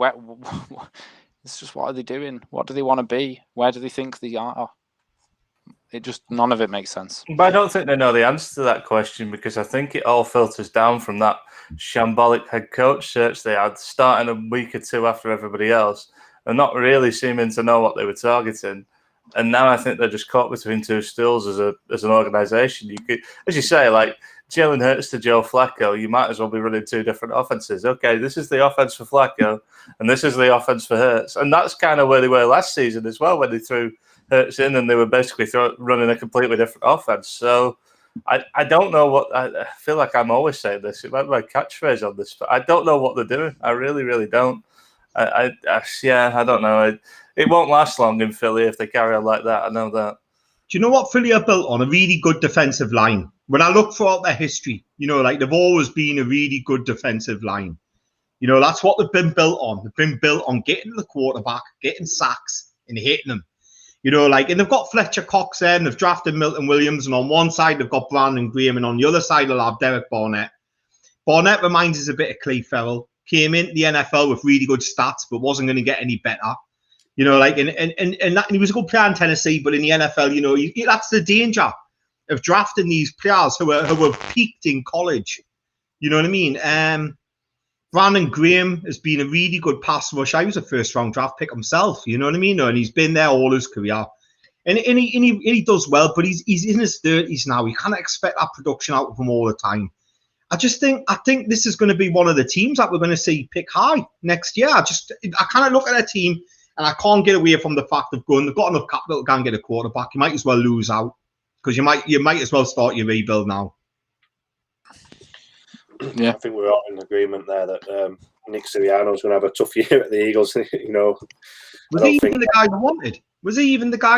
it's just what are they doing? What do they want to be? Where do they think they are? None of it makes sense. But I don't think they know the answer to that question because I think it all filters down from that shambolic head coach search they had starting a week or two after everybody else and not really seeming to know what they were targeting. And now I think they're just caught between two stools as an organisation. You could, as you say, like Jalen Hurts to Joe Flacco, you might as well be running two different offenses. Okay, this is the offense for Flacco, and this is the offense for Hurts. And that's kind of where they were last season as well, when they threw Hurts in and they were basically running a completely different offense. So I don't know what – I feel like I'm always saying this. It might be my catchphrase on this, but I don't know what they're doing. I really, really don't. I don't know. It won't last long in Philly if they carry on like that. I know that. Do you know what Philly are built on? A really good defensive line. When I look throughout their history, you know, like they've always been a really good defensive line. You know, that's what they've been built on. They've been built on getting the quarterback, getting sacks, and hitting them. You know, like, and they've got Fletcher Cox there, and they've drafted Milton Williams, and on one side they've got Brandon Graham, and on the other side they'll have Derrick Barnett. Barnett reminds us a bit of Clay Ferrell. Came into the NFL with really good stats, but wasn't going to get any better. You know, like, and he was a good player in Tennessee, but in the NFL, you know, that's the danger of drafting these players who have peaked in college. You know what I mean? Brandon Graham has been a really good pass rusher. He was a first-round draft pick himself. You know what I mean? And he's been there all his career, and he does well. But he's in his 30s now. You can't expect that production out of him all the time. I think this is going to be one of the teams that we're going to see pick high next year. I kind of look at their team. And I can't get away from the fact of they've got enough capital to go and get a quarterback. You might as well lose out because you might as well start your rebuild now. Yeah, I think we're all in agreement there that Nick Sirianno's going to have a tough year at the Eagles. You know, was he even the guy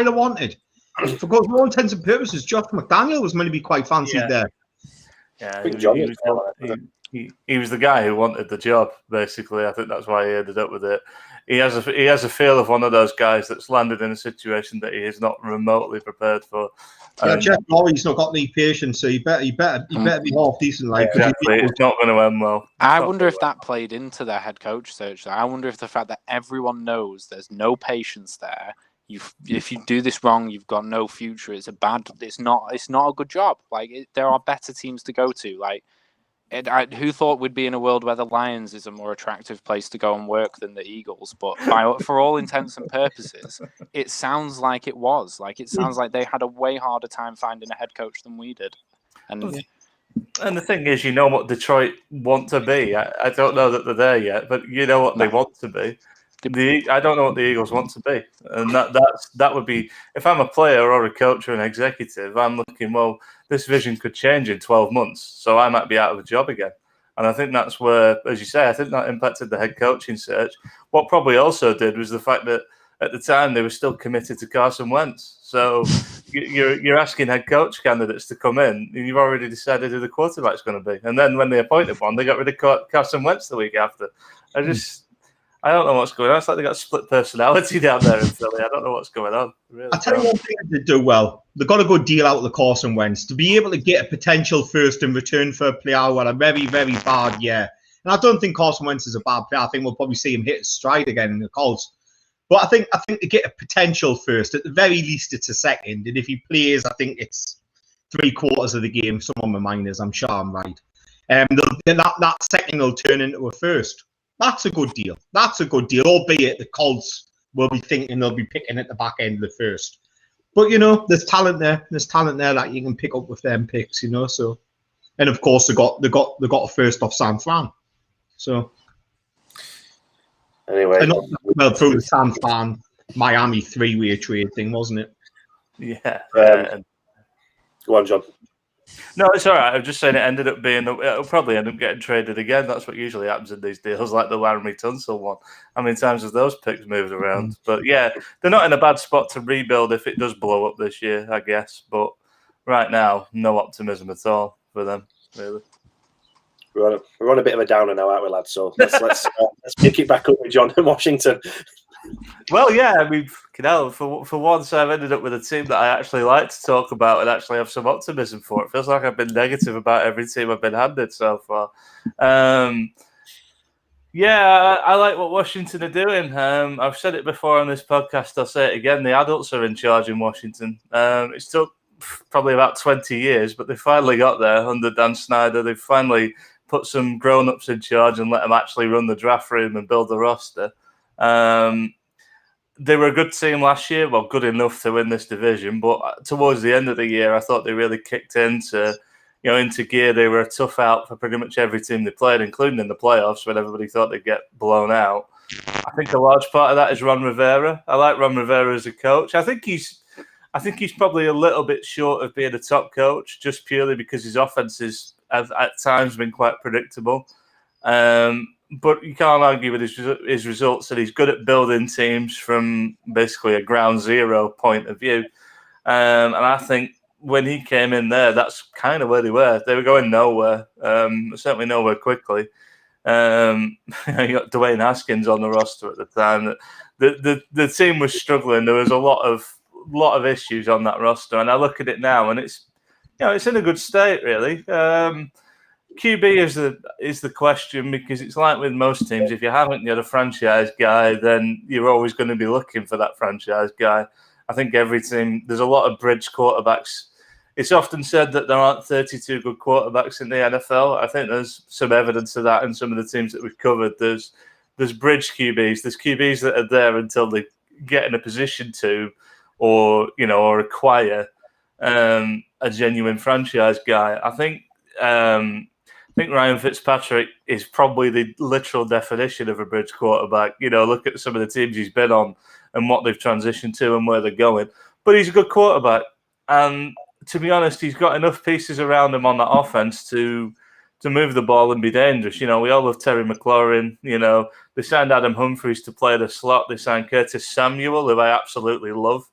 they wanted? For all intents and purposes, Josh McDaniel was meant to be quite fancied there. Yeah, he was the guy who wanted the job. Basically, I think that's why he ended up with it. He has a feel of one of those guys that's landed in a situation that he is not remotely prepared for. Jeff Lorry's not got any patience, so you better be half decent. Like, exactly, it's not going to end well. I wonder if that played into their head coach search. I wonder if the fact that everyone knows there's no patience there. If you do this wrong, you've got no future. It's not a good job. Like there are better teams to go to. Like. Who thought we'd be in a world where the Lions is a more attractive place to go and work than the Eagles? But for all intents and purposes, it sounds like it was. Like it sounds like they had a way harder time finding a head coach than we did. And And the thing is, you know what Detroit want to be. I don't know that they're there yet, but you know what they want to be. I don't know what the Eagles want to be, and that would be, if I'm a player or a coach or an executive, I'm looking, well, this vision could change in 12 months, so I might be out of a job again. And I think that's where, as you say, I think that impacted the head coaching search. What probably also did was the fact that at the time they were still committed to Carson Wentz. So you're asking head coach candidates to come in, and you've already decided who the quarterback's going to be. And then when they appointed one, they got rid of Carson Wentz the week after. I don't know what's going on. It's like they got split personality down there in Philly. I don't know what's going on. Really, I'll tell you one thing they do well. They've got a good deal out of the Carson Wentz. To be able to get a potential first in return for a player who had a very, very bad year. And I don't think Carson Wentz is a bad player. I think we'll probably see him hit his stride again in the Colts. But I think to get a potential first, at the very least, it's a second. And if he plays, I think it's 3/4 of the game. Someone remind us, I'm sure I'm right. That second will turn into a first. That's a good deal. That's a good deal, albeit the Colts will be thinking they'll be picking at the back end of the first. But, there's talent there. There's talent there that you can pick up with them picks, so. And, of course, they got a first off San Fran. So. Anyway. Through the San Fran, Miami three-way trade thing, wasn't it? Yeah. Go on, John. No, it's all right. I'm just saying it'll probably end up getting traded again. That's what usually happens in these deals, like the Laramie Tunsil one. How many times have those picks moved around? But yeah, they're not in a bad spot to rebuild if it does blow up this year, I guess. But right now, no optimism at all for them, really. We're on a bit of a downer now, aren't we, lads? So let's pick it back up with John in Washington. Well, yeah, I mean, for once, I've ended up with a team that I actually like to talk about and actually have some optimism for. It feels like I've been negative about every team I've been handed so far. Yeah, I like what Washington are doing. I've said it before on this podcast. I'll say it again. The adults are in charge in Washington. It took probably about 20 years, but they finally got there under Dan Snyder. They've finally put some grown-ups in charge and let them actually run the draft room and build the roster. They were a good team last year, well, good enough to win this division. But towards the end of the year, I thought they really kicked into gear. They were a tough out for pretty much every team they played, including in the playoffs when everybody thought they'd get blown out. I think a large part of that is Ron Rivera. I like Ron Rivera as a coach. I think he's probably a little bit short of being a top coach, just purely because his offense has at times been quite predictable. But you can't argue with his results, and he's good at building teams from basically a ground zero point of view. And I think when he came in there, that's kind of where they were. They were going nowhere, certainly nowhere quickly. You got Dwayne Haskins on the roster at the time. The team was struggling. There was a lot of issues on that roster, and I look at it now, and it's in a good state, really. QB is the question, because it's like with most teams, if you haven't got a franchise guy, then you're always going to be looking for that franchise guy. I think every team, there's a lot of bridge quarterbacks. It's often said that there aren't 32 good quarterbacks in the NFL. I think there's some evidence of that in some of the teams that we've covered. There's bridge QBs. There's QBs that are there until they get in a position to, or acquire a genuine franchise guy. I think Ryan Fitzpatrick is probably the literal definition of a bridge quarterback. Look at some of the teams he's been on and what they've transitioned to and where they're going. But he's a good quarterback. And to be honest, he's got enough pieces around him on that offense to move the ball and be dangerous. We all love Terry McLaurin. They signed Adam Humphries to play the slot. They signed Curtis Samuel, who I absolutely love.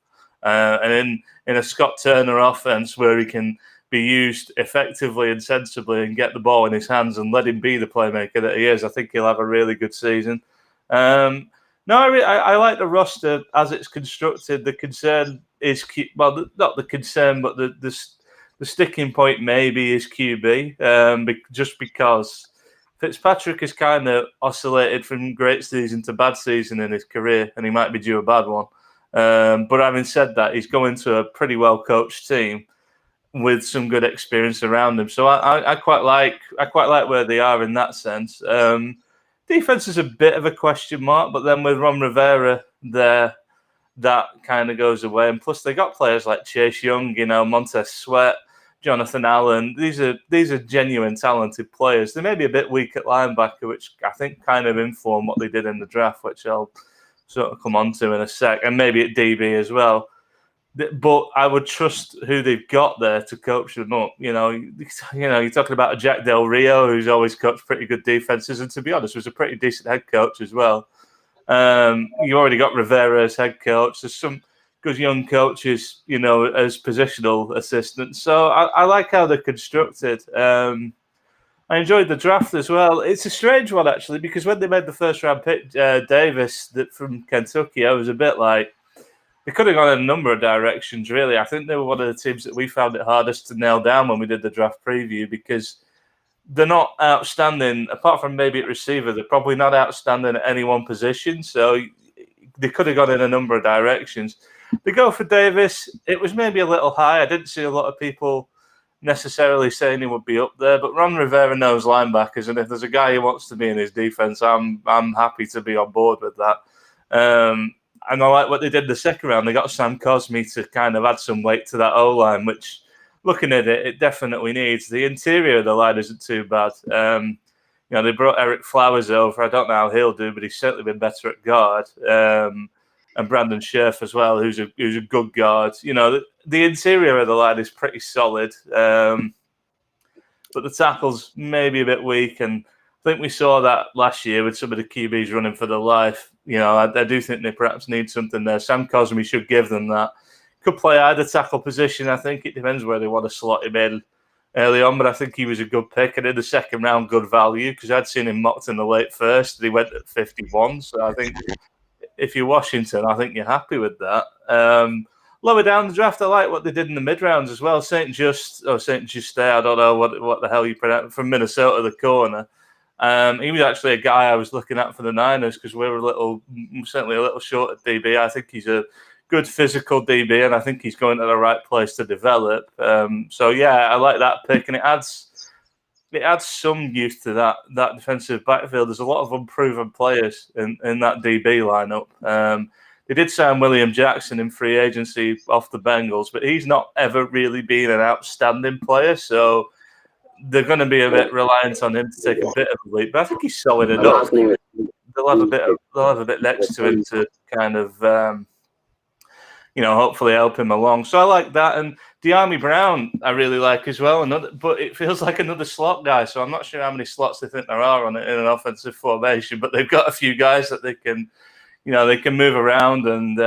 And in a Scott Turner offense where he can be used effectively and sensibly and get the ball in his hands and let him be the playmaker that he is, I think he'll have a really good season. I like the roster as it's constructed. The concern is, well, not the concern, but the sticking point maybe is QB, just because Fitzpatrick has kind of oscillated from great season to bad season in his career, and he might be due a bad one. But having said that, he's going to a pretty well-coached team with some good experience around him. So I quite like where they are in that sense. Defense is a bit of a question mark, but then with Ron Rivera there, that kind of goes away. And plus they got players like Chase Young, Montez Sweat, Jonathan Allen. These are genuine talented players. They may be a bit weak at linebacker, which I think kind of informed what they did in the draft, which I'll sort of come on to in a sec, and maybe at DB as well. But I would trust who they've got there to coach them up. You're talking about a Jack Del Rio, who's always coached pretty good defenses, and to be honest, was a pretty decent head coach as well. You already got Rivera as head coach. There's some good young coaches, as positional assistants. So I like how they're constructed. I enjoyed the draft as well. It's a strange one, actually, because when they made the first round pick, Davis from Kentucky, I was a bit like, they could have gone in a number of directions, really. I think they were one of the teams that we found it hardest to nail down when we did the draft preview, because they're not outstanding, apart from maybe at receiver, they're probably not outstanding at any one position. So they could have gone in a number of directions. They go for Davis. It was maybe a little high. I didn't see a lot of people necessarily saying he would be up there, but Ron Rivera knows linebackers, and if there's a guy who wants to be in his defense, I'm happy to be on board with that. And I like what they did the second round. They got Sam Cosmi to kind of add some weight to that O-line, which, looking at it, it definitely needs. The interior of the line isn't too bad. They brought Eric Flowers over. I don't know how he'll do, but he's certainly been better at guard. And Brandon Scherf as well, who's a good guard. The interior of the line is pretty solid. But the tackles maybe a bit weak, and I think we saw that last year with some of the QBs running for their life. I do think they perhaps need something there. Sam Cosmi should give them that. Could play either tackle position. I think it depends where they want to slot him in early on, but I think he was a good pick. And in the second round, good value, because I'd seen him mocked in the late first. He went at 51. So I think if you're Washington, I think you're happy with that. Lower down the draft, I like what they did in the mid-rounds as well. Saint Just, I don't know what the hell you pronounce, from Minnesota, the corner. He was actually a guy I was looking at for the Niners, because we were certainly a little short at DB. I think he's a good physical DB, and I think he's going to the right place to develop. I like that pick, and it adds some youth to that defensive backfield. There's a lot of unproven players in that DB lineup. They did sign William Jackson in free agency off the Bengals, but he's not ever really been an outstanding player, so they're going to be a bit reliant on him to take a bit of a leap. But I think he's solid enough. They'll have a bit next to him to kind of hopefully help him along. So I like that. And De'Ami Brown I really like as well. But it feels like another slot guy. So I'm not sure how many slots they think there are in an offensive formation. But they've got a few guys that they can move around and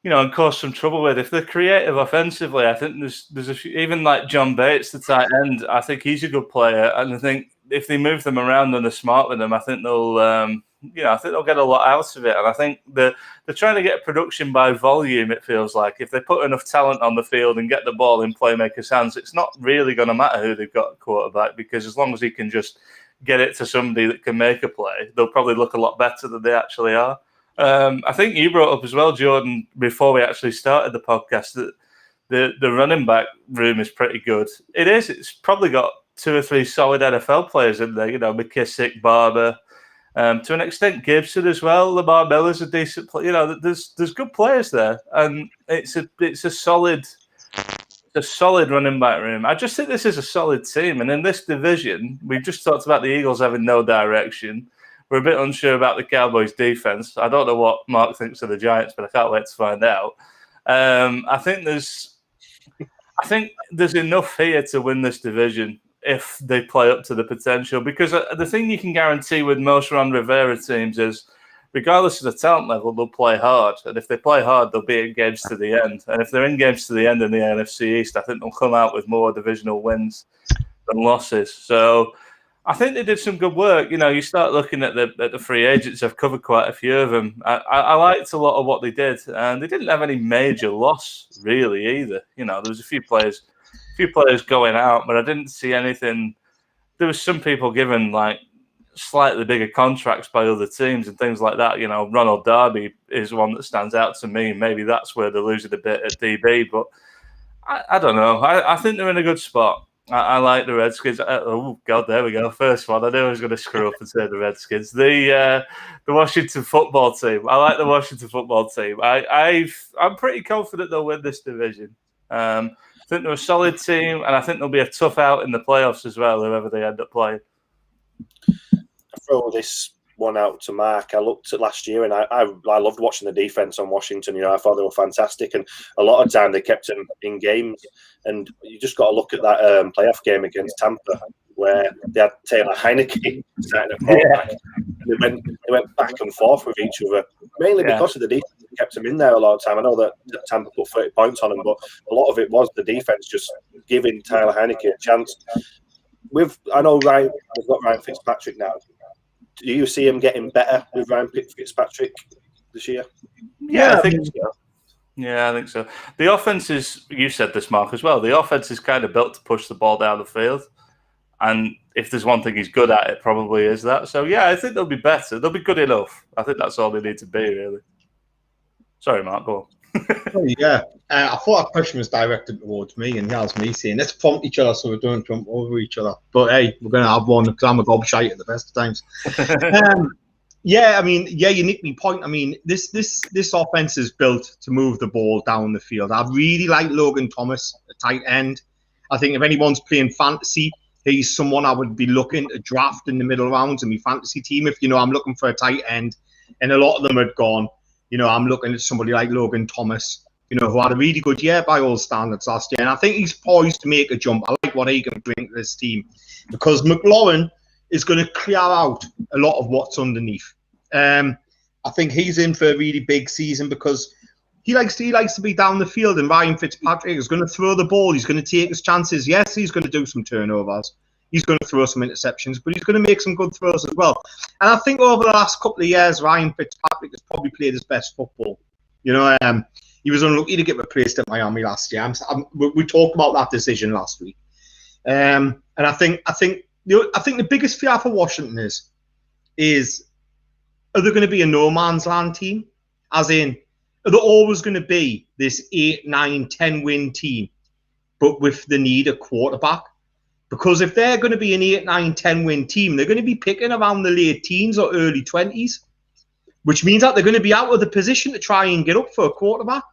and cause some trouble with. If they're creative offensively, I think there's a few, even like John Bates, the tight end. I think he's a good player, and I think if they move them around and they're smart with them, I think they'll get a lot out of it. And I think they're trying to get production by volume. It feels like if they put enough talent on the field and get the ball in playmakers' hands, it's not really going to matter who they've got at quarterback, because as long as he can just get it to somebody that can make a play, they'll probably look a lot better than they actually are. I think you brought up as well, Jordan, before we actually started the podcast, that the running back room is pretty good. It is. It's probably got 2 or 3 solid NFL players in there. McKissick, Barber, to an extent Gibson as well. Lamar Miller's a decent player. There's good players there, and it's a solid running back room. I just think this is a solid team, and in this division, we've just talked about the Eagles having no direction. We're a bit unsure about the Cowboys' defense. I don't know what Mark thinks of the Giants, but I can't wait to find out. I think there's enough here to win this division if they play up to the potential. Because the thing you can guarantee with most Ron Rivera teams is, regardless of the talent level, they'll play hard. And if they play hard, they'll be in games to the end. And if they're in games to the end in the NFC East, I think they'll come out with more divisional wins than losses. So I think they did some good work. You start looking at the free agents. I've covered quite a few of them. I liked a lot of what they did, and they didn't have any major loss really either. There was a few players going out, but I didn't see anything. There was some people given like slightly bigger contracts by other teams and things like that. Ronald Darby is one that stands out to me. Maybe that's where they're losing a bit at DB, but I don't know. I think they're in a good spot. I like the Redskins. Oh, God, there we go. First one. I knew I was going to screw up and say the Redskins. The Washington football team. I like the Washington football team. I'm pretty confident they'll win this division. I think they're a solid team, and I think they'll be a tough out in the playoffs as well, whoever they end up playing. I throw this one out to Mark. I looked at last year, and I loved watching the defense on Washington. You know, I thought they were fantastic, and a lot of time they kept them in games. And you just got to look at that playoff game against Tampa, where they had Taylor Heineke starting at quarterback. They went back and forth with each other, mainly because of the defense. They kept them in there a lot of time. I know that Tampa put 30 points on them, but a lot of it was the defense just giving Taylor Heineke a chance. I know we've got Ryan Fitzpatrick now. Do you see him getting better with Ryan Fitzpatrick this year? Yeah, I think so. Yeah, I think so. The offense is, you said this, Mark, as well. The offense is kind of built to push the ball down the field. And if there's one thing he's good at, it probably is that. So, yeah, I think they'll be better. They'll be good enough. I think that's all they need to be, really. Sorry, Mark, go on. Yeah, I thought that question was directed towards me, and that was me saying, let's prompt each other so we don't jump over each other. But, hey, we're going to have one because I'm a gobshite at the best of times. You nicked me point. I mean, this offense is built to move the ball down the field. I really like Logan Thomas, a tight end. I think if anyone's playing fantasy, he's someone I would be looking to draft in the middle rounds in my fantasy team. If, I'm looking for a tight end, and a lot of them had gone, I'm looking at somebody like Logan Thomas, who had a really good year by all standards last year. And I think he's poised to make a jump. I like what he can bring to this team because McLaurin is going to clear out a lot of what's underneath. I think he's in for a really big season because he likes to be down the field, and Ryan Fitzpatrick is going to throw the ball. He's going to take his chances. Yes, he's going to do some turnovers. He's going to throw some interceptions, but he's going to make some good throws as well. And I think over the last couple of years, Ryan Fitzpatrick has probably played his best football. He was unlucky to get replaced at Miami last year. We talked about that decision last week. And I think the biggest fear for Washington is are there going to be a no man's land team? As in, are there always going to be this 8, 9, 10 win team, but with the need a quarterback? Because if they're going to be an 8, 9, 10 win team, they're going to be picking around the late teens or early 20s, which means that they're going to be out of the position to try and get up for a quarterback.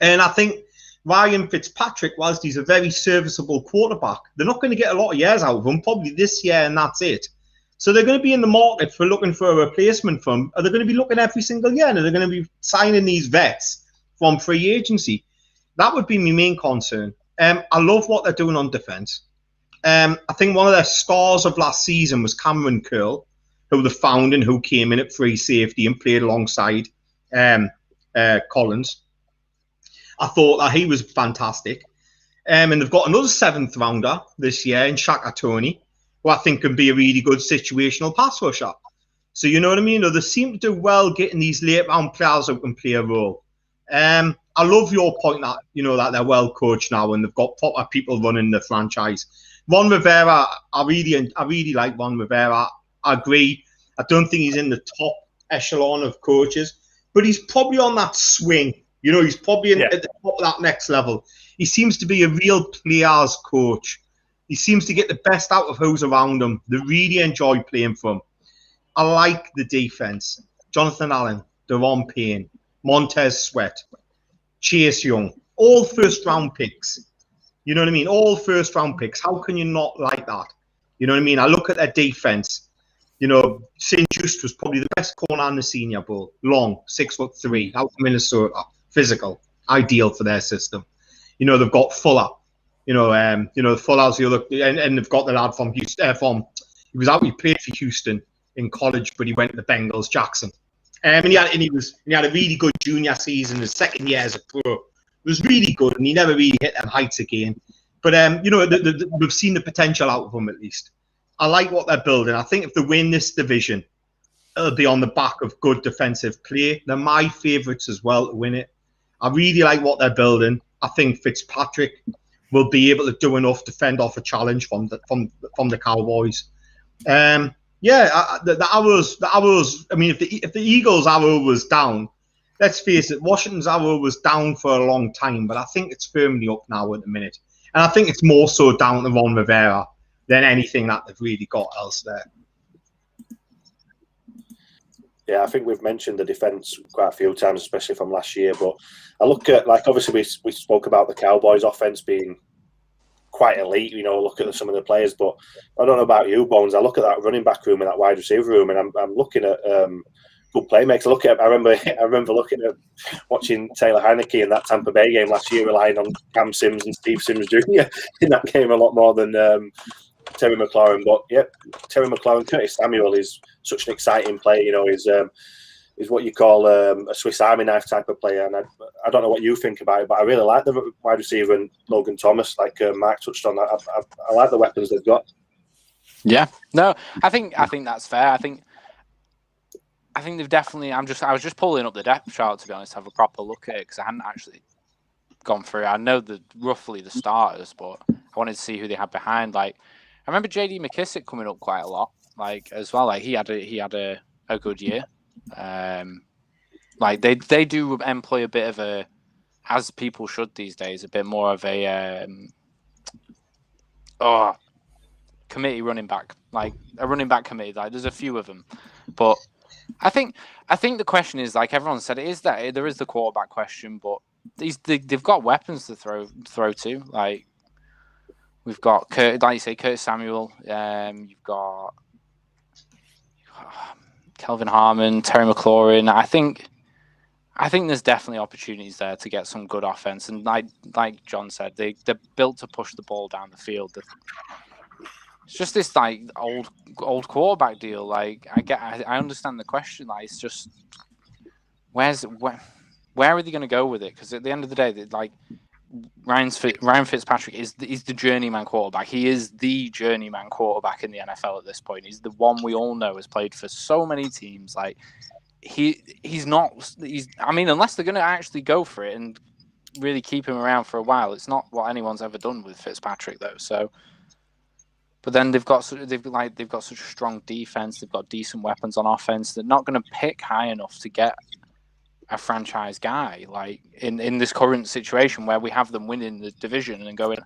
And I think Ryan Fitzpatrick, whilst he's a very serviceable quarterback, they're not going to get a lot of years out of him, probably this year, and that's it. So they're going to be in the market for looking for a replacement for him. Are they going to be looking every single year? And are they going to be signing these vets from free agency? That would be my main concern. I love what they're doing on defense. I think one of their stars of last season was Cameron Curl, who they found and who came in at free safety and played alongside Collins. I thought that he was fantastic. And they've got another 7th rounder this year in Shaka Toney, who I think can be a really good situational pass rusher. So, you know what I mean? They seem to do well getting these late round players who can play a role. I love your point that, that they're well coached now and they've got proper people running the franchise. Ron Rivera, I really like Ron Rivera. I agree. I don't think he's in the top echelon of coaches, but he's probably on that swing. He's probably at the top of that next level. He seems to be a real players coach. He seems to get the best out of who's around him. They really enjoy playing for him. I like the defense. Jonathan Allen, Deron Payne, Montez Sweat, Chase Young, all first-round picks. You know what I mean? All first-round picks. How can you not like that? You know what I mean? I look at their defense. St. Just was probably the best corner in the Senior Bowl. Long, 6'3", out of Minnesota. Physical, ideal for their system. They've got Fuller. Fuller's the other, and they've got the lad from Houston. He played for Houston in college, but he went to the Bengals, Jackson. And he had a really good junior season. His second year as a pro was really good, and he never really hit them heights again. But we've seen the potential out of him at least. I like what they're building. I think if they win this division, it'll be on the back of good defensive play. They're my favourites as well to win it. I really like what they're building. I think Fitzpatrick will be able to do enough to fend off a challenge from the Cowboys. The arrows. I mean, if the Eagles' arrow was down, let's face it, Washington's arrow was down for a long time, but I think it's firmly up now at the minute, and I think it's more so down to Ron Rivera than anything that they've really got else there. Yeah, I think we've mentioned the defence quite a few times, especially from last year. But I look at, like, obviously we spoke about the Cowboys' offense being quite elite. Look at some of the players. But I don't know about you, Bones. I look at that running back room and that wide receiver room, and I'm looking at good playmakers. I remember looking at watching Taylor Heineke in that Tampa Bay game last year, relying on Cam Sims and Steve Sims Jr. in that game a lot more than Terry McLaurin. But yeah, Terry McLaurin, Curtis Samuel is such an exciting player. Is what you call a Swiss Army knife type of player. And I don't know what you think about it, but I really like the wide receiver and Logan Thomas, like Mark touched on. I like the weapons they've got. Yeah, no, I think that's fair. I think they've definitely. I was just pulling up the depth chart, to be honest, to have a proper look at it, because I hadn't actually gone through. I know roughly the starters, but I wanted to see who they had behind. Like, I remember J.D. McKissick coming up quite a lot, like, as well. Like, he had a good year. Like, they do employ a bit of a, as people should these days, a bit more of a committee running back, like a running back committee. Like, there's a few of them, but I think the question is, like everyone said, it is that there is the quarterback question, but they've got weapons to throw to. Like, we've got like you say, Curtis Samuel. You've got Kelvin Harmon, Terry McLaurin. I think there's definitely opportunities there to get some good offense. And like John said, they're built to push the ball down the field. It's just this like old quarterback deal. Like, I understand the question. Like, it's just where are they going to go with it? Because at the end of the day, like Ryan Fitzpatrick is the journeyman quarterback. He is the journeyman quarterback in the NFL at this point. He's the one we all know has played for so many teams. Like, he's not. I mean, unless they're going to actually go for it and really keep him around for a while, it's not what anyone's ever done with Fitzpatrick, though. So. But then they've got such a strong defense. They've got decent weapons on offense. They're not going to pick high enough to get a franchise guy. Like in this current situation where we have them winning the division and going,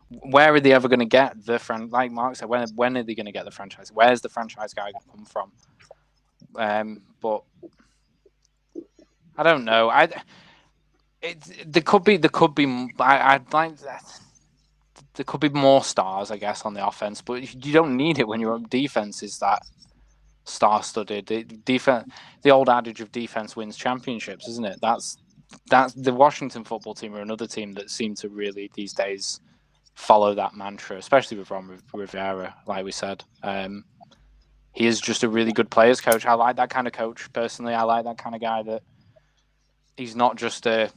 where are they ever going to get the like Mark said, when are they going to get the franchise? Where's the franchise guy going to come from? But I don't know. There could be. I'd like that. There could be more stars, I guess, on the offense, but you don't need it when your defense is that star-studded. The old adage of defense wins championships, isn't it? That's the Washington football team are another team that seem to really these days follow that mantra, especially with Ron Rivera, like we said. He is just a really good players coach. I like that kind of coach personally. I like that kind of guy that he's not just a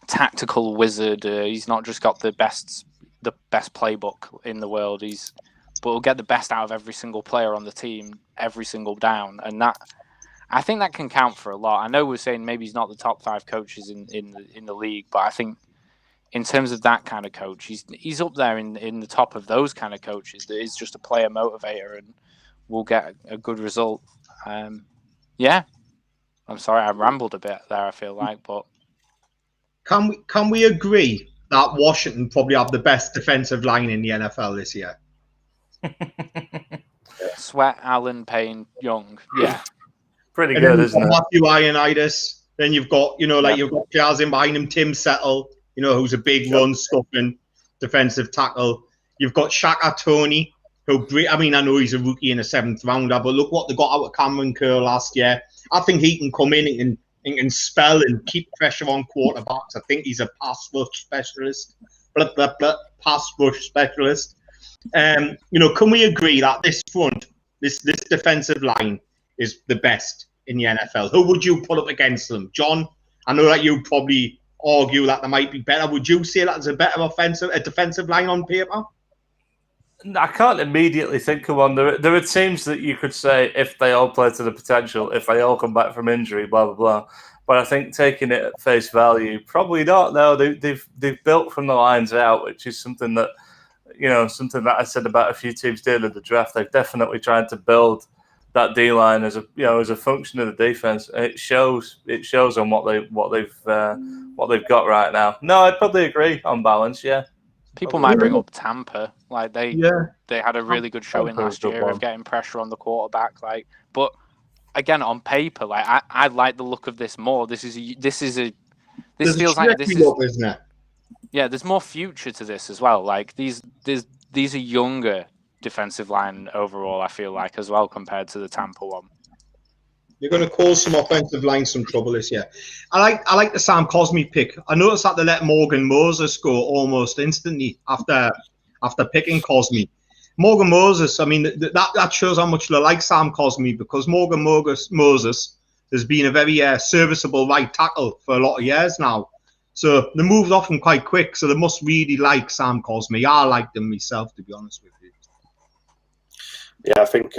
tactical wizard. He's not just got the best playbook in the world. But he'll get the best out of every single player on the team, every single down, and that I think that can count for a lot. I know we're saying maybe he's not the top 5 coaches in the league, but I think in terms of that kind of coach, he's up there in the top of those kind of coaches. That is just a player motivator and will get a good result. Yeah, I'm sorry I rambled a bit there. I feel like, but can we agree that Washington probably have the best defensive line in the NFL this year? Sweat, Allen, Payne, Young. Yeah. Pretty good, isn't it? Matthew Ioannidis. Then you've got, you've got Jazz in behind him, Tim Settle, who's a big run-stuffing defensive tackle. You've got Shaka Toney, I know he's a rookie in a 7th rounder, but look what they got out of Cameron Kerr last year. I think he can come in and can spell and keep pressure on quarterbacks. I think he's a pass rush specialist. Pass rush specialist. Can we agree that this front, this defensive line is the best in the NFL? Who would you put up against them? John, I know that you probably argue that they might be better. Would you say that there's a better defensive line on paper? I can't immediately think of one. There are teams that you could say if they all play to the potential, if they all come back from injury, blah blah blah. But I think taking it at face value, probably not. No, they've built from the lines out, which is something that I said about a few teams did at the draft. They've definitely tried to build that D line as a function of the defense. And it shows on what they've got right now. No, I'd probably agree on balance. Yeah. People might bring up Tampa, like they had a really good showing last year of getting pressure on the quarterback. Like, but again, on paper, like I like the look of this more. This There's feels a like this is, up, isn't it? yeah. There's more future to this as well. Like these are younger defensive line overall. I feel like as well compared to the Tampa one. You're going to cause some offensive line some trouble this year. I like the Sam Cosmi pick. I noticed that they let Morgan Moses go almost instantly after picking Cosmi. Morgan Moses, I mean, that shows how much they like Sam Cosmi, because Morgan Moses has been a very serviceable right tackle for a lot of years now. So they moved off him quite quick. So they must really like Sam Cosmi. I like them myself, to be honest with you. Yeah, I think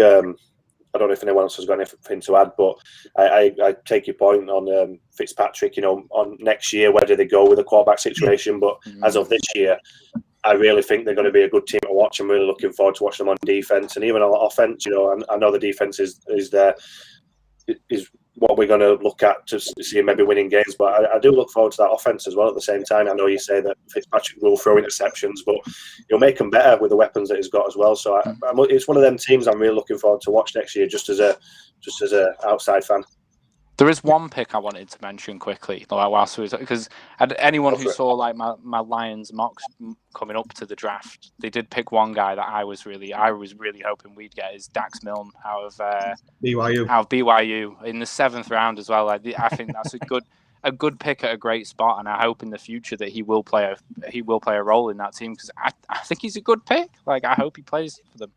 I don't know if anyone else has got anything to add, but I take your point on Fitzpatrick. You know, on next year, where do they go with the quarterback situation? But as of this year, I really think they're going to be a good team to watch. I'm really looking forward to watching them on defense and even on offense. You know, I know the defense is what we're going to look at to see maybe winning games, but I do look forward to that offense as well. At the same time, I know you say that Fitzpatrick will throw interceptions, but he'll make them better with the weapons that he's got as well. So it's one of them teams I'm really looking forward to watch next year, just as a outside fan. There is one pick I wanted to mention quickly, whilst we, because anyone who saw like my Lions mocks coming up to the draft, they did pick one guy that I was really hoping we'd get, is Dax Milne out of BYU in the 7th round as well. I think that's a good pick at a great spot, and I hope in the future that he will play a role in that team, because I think he's a good pick. Like, I hope he plays for them.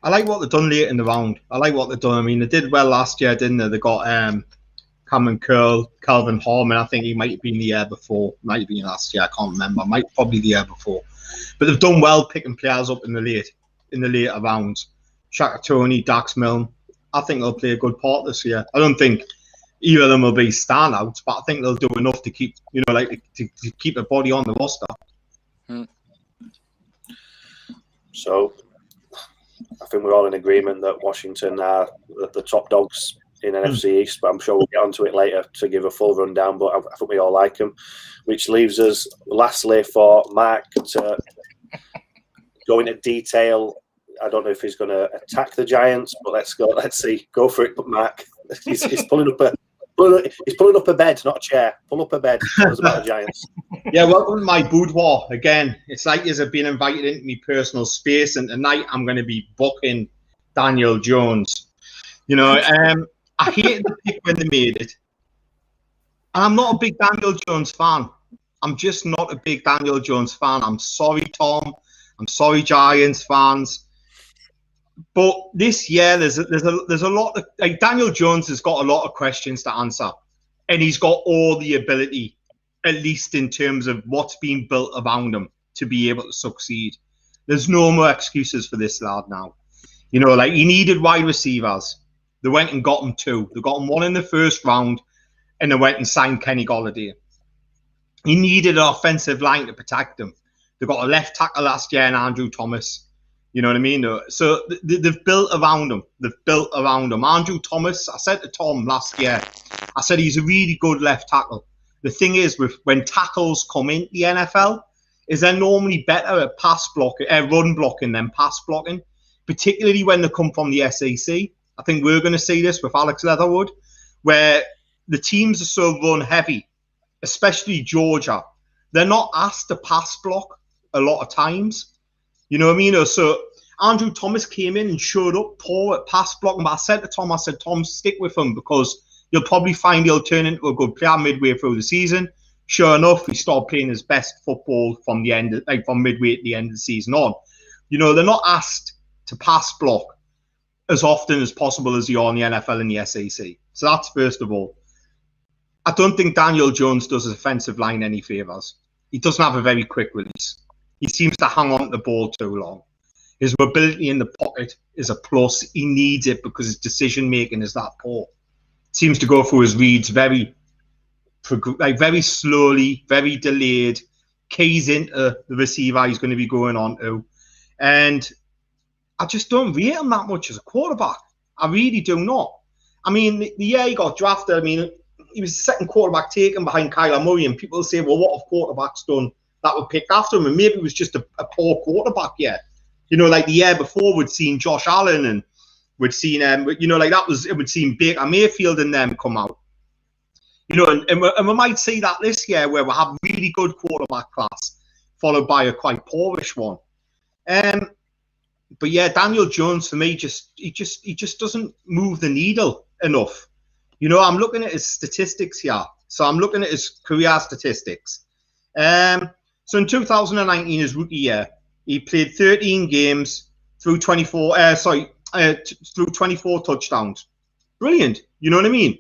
I like what they've done late in the round. I like what they've done. I mean, they did well last year, didn't they? They got Cameron Curl, Calvin Harmon. I think he might have been the year before. Might have been last year. I can't remember. Probably the year before. But they've done well picking players up in the later rounds. Shaka Toney, Dax Milne. I think they'll play a good part this year. I don't think either of them will be standouts, but I think they'll do enough to keep, to keep a body on the roster. So I think we're all in agreement that Washington are the top dogs in NFC East, but I'm sure we'll get onto it later to give a full rundown, but I think we all like them, which leaves us lastly for Mark to go into detail. I don't know if he's going to attack the Giants, but let's see. Go for it, but Mark. He's pulling up a bed, not a chair. Pull up a bed. Tell us about the Giants. Yeah, welcome to my boudoir again. It's like you've been invited into my personal space, and tonight I'm going to be booking Daniel Jones. I hated the pick when they made it, and I'm not a big Daniel Jones fan. I'm just not a big Daniel Jones fan. I'm sorry, Tom. I'm sorry, Giants fans. But this year, there's a lot of, like, Daniel Jones has got a lot of questions to answer, and he's got all the ability, at least in terms of what's being built around him, to be able to succeed. There's no more excuses for this lad now. He needed wide receivers. They went and got him 2. They got him 1 in the 1st round, and they went and signed Kenny Golladay. He needed an offensive line to protect him. They got a left tackle last year in Andrew Thomas. You know what I mean? So they've built around him. Andrew Thomas, I said to Tom last year, I said he's a really good left tackle. The thing is, when tackles come into the NFL, is they're normally better at run blocking than pass blocking, particularly when they come from the SEC. I think we're going to see this with Alex Leatherwood, where the teams are so run heavy, especially Georgia. They're not asked to pass block a lot of times. You know what I mean? So Andrew Thomas came in and showed up poor at pass blocking. But I said to Tom, Tom, stick with him, because you'll probably find he'll turn into a good player midway through the season. Sure enough, he started playing his best football from midway to the end of the season on. They're not asked to pass block as often as possible as you are in the NFL and the SEC. So that's first of all. I don't think Daniel Jones does his offensive line any favours. He doesn't have a very quick release. He seems to hang on to the ball too long. His mobility in the pocket is a plus. He needs it because his decision-making is that poor. Seems to go through his reads very slowly, very delayed, keys into the receiver he's going to be going on to. And I just don't rate him that much as a quarterback. I really do not. I mean, the year he got drafted, he was the second quarterback taken behind Kyler Murray, and people say, well, what have quarterbacks done that were picked after him? And maybe it was just a poor quarterback year. The year before we'd seen Josh Allen and We'd seen like that was it would seem Baker Mayfield and them come out. And we might see that this year where we have really good quarterback class, followed by a quite poorish one. But yeah, Daniel Jones for me he just doesn't move the needle enough. I'm looking at his statistics here. So I'm looking at his career statistics. So in 2019, his rookie year, he played 13 games through 24 touchdowns. Brilliant. You know what I mean?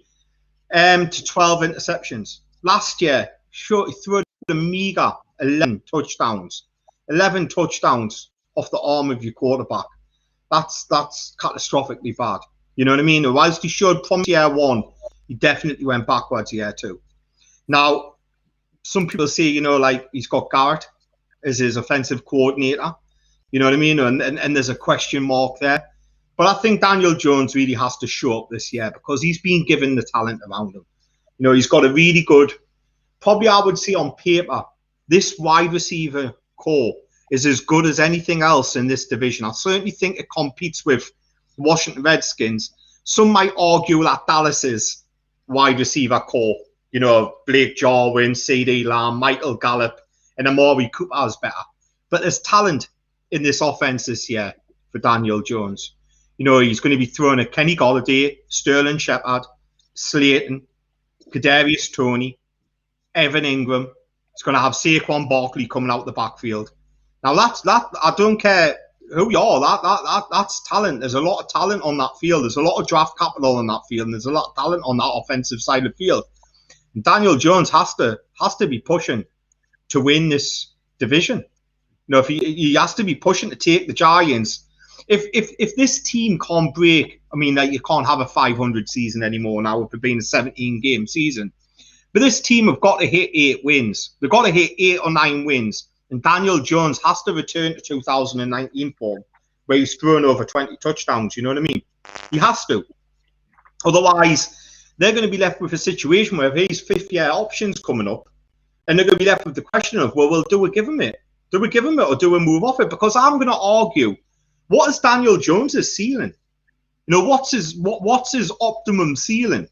To 12 interceptions. Last year, he threw a meager 11 touchdowns. 11 touchdowns off the arm of your quarterback. That's catastrophically bad. You know what I mean? Whilst he showed promise year one, he definitely went backwards year two. Now, some people say, like he's got Garrett as his offensive coordinator. You know what I mean? And there's a question mark there. But I think Daniel Jones really has to show up this year because he's been given the talent around him. He's got a really good, probably I would say on paper, this wide receiver core is as good as anything else in this division. I certainly think it competes with the Washington Redskins. Some might argue that Dallas's wide receiver core, Blake Jarwin, CeeDee Lamb, Michael Gallup, and Amari Cooper is better. But there's talent in this offense this year for Daniel Jones. He's going to be throwing at Kenny Golladay, Sterling Shepard, Slayton, Kadarius Toney, Evan Ingram. He's going to have Saquon Barkley coming out the backfield. Now that I don't care who you are. That's talent. There's a lot of talent on that field. There's a lot of draft capital on that field, and there's a lot of talent on that offensive side of the field. And Daniel Jones has to be pushing to win this division. If he has to be pushing to take the Giants. If this team can't break, you can't have a 500 season anymore now with it being a 17-game season. But this team have got to hit 8 wins. They've got to hit 8 or 9 wins. And Daniel Jones has to return to 2019 form, where he's thrown over 20 touchdowns. You know what I mean? He has to. Otherwise, they're going to be left with a situation where his fifth-year option's coming up, and they're going to be left with the question of, well, do we give him it? Do we give him it or do we move off it? Because I'm going to argue, what is Daniel Jones's ceiling? What's his optimum ceiling?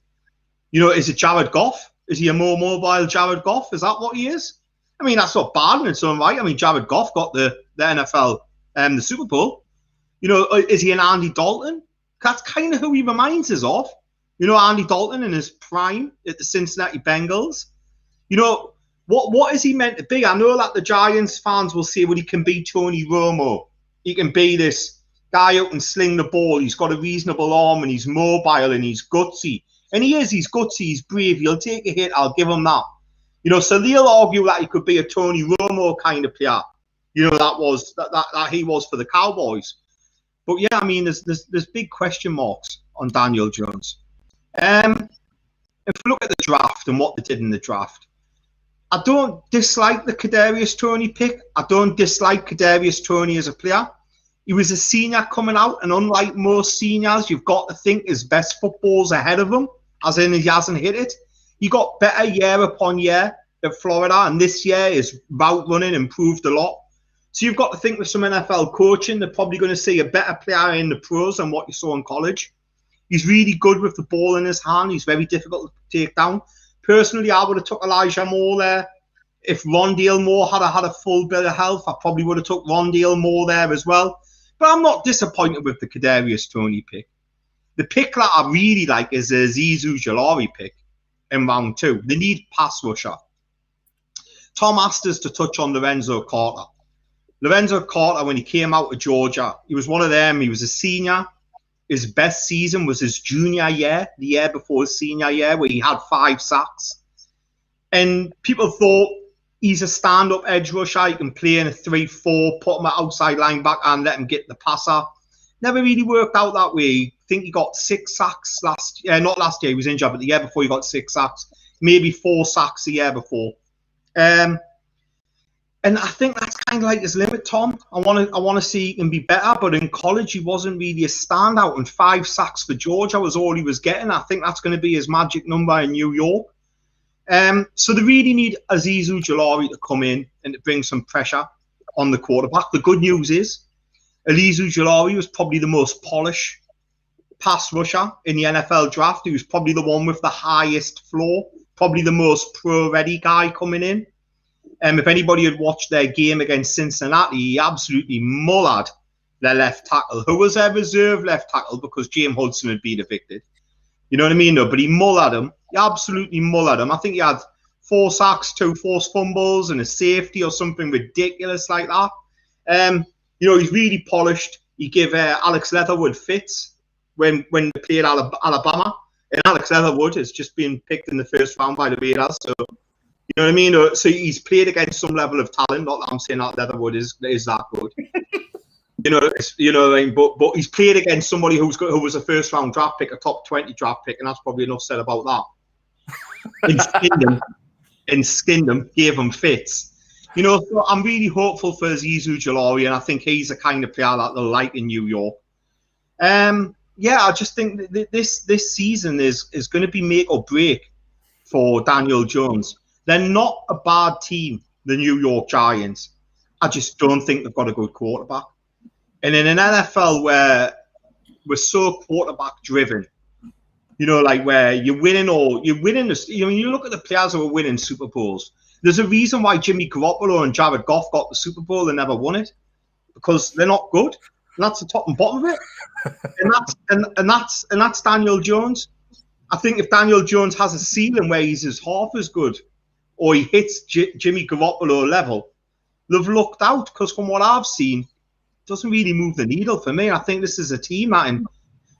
Is it Jared Goff? Is he a more mobile Jared Goff? Is that what he is? That's not bad in its own right. Jared Goff got the NFL the Super Bowl. Is he an Andy Dalton? That's kind of who he reminds us of. Andy Dalton in his prime at the Cincinnati Bengals. What is he meant to be? I know that the Giants fans will say, well, he can be Tony Romo. He can be this guy who can sling the ball. He's got a reasonable arm and he's mobile and he's gutsy. And he is. He's gutsy. He's brave. He'll take a hit. I'll give him that. So they'll argue that he could be a Tony Romo kind of player. That he was for the Cowboys. But yeah, there's big question marks on Daniel Jones. If we look at the draft and what they did in the draft, I don't dislike the Kadarius Toney pick. I don't dislike Kadarius Toney as a player. He was a senior coming out, and unlike most seniors, you've got to think his best football's ahead of him, as in he hasn't hit it. He got better year upon year at Florida, and this year his route running improved a lot. So you've got to think with some NFL coaching, they're probably going to see a better player in the pros than what you saw in college. He's really good with the ball in his hand. He's very difficult to take down. Personally, I would have took Elijah Moore there. If Rondale Moore had a full bill of health, I probably would have took Rondale Moore there as well. But I'm not disappointed with the Kadarius Toney pick. The pick that I really like is the Zizou Jalari pick in round 2. They need pass rusher. Tom asked us to touch on Lorenzo Carter. Lorenzo Carter, when he came out of Georgia, he was one of them. He was a senior. His best season was his junior year, the year before his senior year, where he had 5 sacks. And people thought he's a stand-up edge rusher. He can play in a 3-4, put him at outside linebacker and let him get the passer. Never really worked out that way. I think he got 6 sacks last year. Not last year, he was injured, but the year before he got 6 sacks. Maybe 4 sacks the year before. And I think that's kind of like his limit, Tom. I want to see he can be better, but in college he wasn't really a standout, and 5 sacks for Georgia was all he was getting. I think that's going to be his magic number in New York. So they really need Zizou Jalari to come in and to bring some pressure on the quarterback. The good news is Zizou Jalari was probably the most polished pass rusher in the NFL draft, who's probably the one with the highest floor, probably the most pro-ready guy coming in. If anybody had watched their game against Cincinnati, he absolutely mullered their left tackle, who was their reserve left tackle because James Hudson had been evicted. You know what I mean? No, but he mullered him. He absolutely mullered him. I think he had 4 sacks, 2 forced fumbles, and a safety or something ridiculous like that. You know, he's really polished. He gave Alex Leatherwood fits when they played Alabama. And Alex Leatherwood has just been picked in the first round by the Raiders. So, you know what I mean? So he's played against some level of talent. Not that I'm saying that Leatherwood is that good. You know what I mean? But he's played against somebody who was a first round draft pick, a top 20 draft pick, and that's probably enough said about that. And skinned him, gave him fits. You know, so I'm really hopeful for Azeez Ujulari, and I think he's the kind of player that they'll like in New York. Yeah, I just think that this season is going to be make or break for Daniel Jones. They're not a bad team, the New York Giants. I just don't think they've got a good quarterback. And in an NFL where we're so quarterback driven, you know, like where you're winning, you know, you look at the players who are winning Super Bowls. There's a reason why Jimmy Garoppolo and Jared Goff got the Super Bowl and never won it, because they're not good. And that's the top and bottom of it. And that's Daniel Jones. I think if Daniel Jones has a ceiling where he's half as good, or he hits Jimmy Garoppolo level, they've looked out, because from what I've seen, it doesn't really move the needle for me. I think this is a team that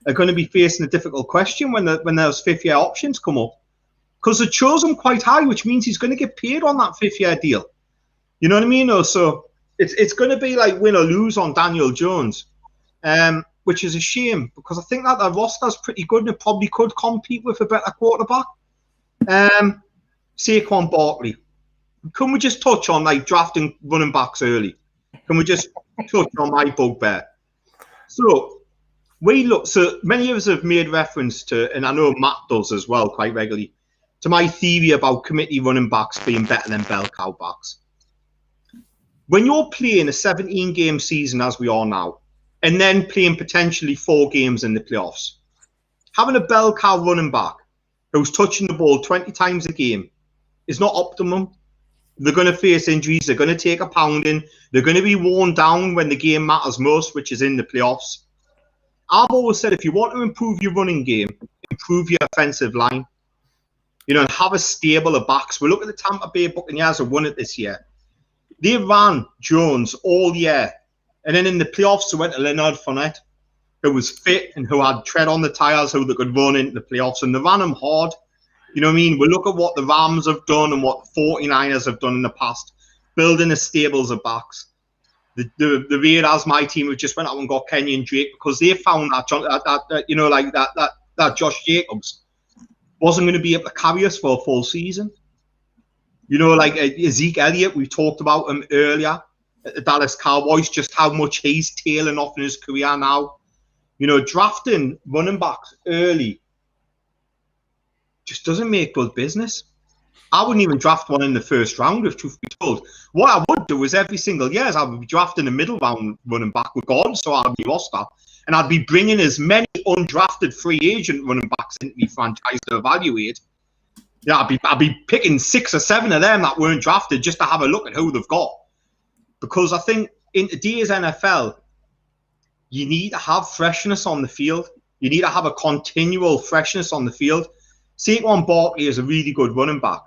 are going to be facing a difficult question when those fifth-year options come up, because they chose him quite high, which means he's going to get paid on that fifth-year deal. You know what I mean? So it's going to be like win or lose on Daniel Jones, which is a shame, because I think that their roster's pretty good and it probably could compete with a better quarterback. Saquon Barkley. Can we just touch on like drafting running backs early? Can we just touch on my bugbear? So many of us have made reference to, and I know Matt does as well quite regularly, to my theory about committee running backs being better than bell cow backs. When you're playing a 17-game season as we are now, and then playing potentially 4 games in the playoffs, having a bell cow running back who's touching the ball 20 times a game is not optimum. They're going to face injuries. They're going to take a pounding. They're going to be worn down when the game matters most, which is in the playoffs. I've always said, if you want to improve your running game, improve your offensive line, you know, and have a stable of backs. We look at the Tampa Bay Buccaneers who won it this year. They ran Jones all year. And then in the playoffs, they went to Leonard Fournette, who was fit and who had tread on the tires, who they could run into the playoffs. And they ran him hard. You know what I mean? We look at what the Rams have done and what the 49ers have done in the past, building the stables of backs. The Raiders, my team, have just went out and got Kenyon Drake because they found that Josh Jacobs wasn't going to be able to carry us for a full season. You know, like Zeke Elliott, we talked about him earlier at the Dallas Cowboys, just how much he's tailing off in his career now. You know, drafting running backs early just doesn't make good business. I wouldn't even draft one in the first round, if truth be told. What I would do is every single year I would be drafting a middle round running back regardless of our roster, and I'd be bringing as many undrafted free agent running backs into my franchise to evaluate. Yeah, I'd be picking 6 or 7 of them that weren't drafted just to have a look at who they've got. Because I think in today's NFL, you need to have freshness on the field. You need to have a continual freshness on the field. Saquon Barkley is a really good running back.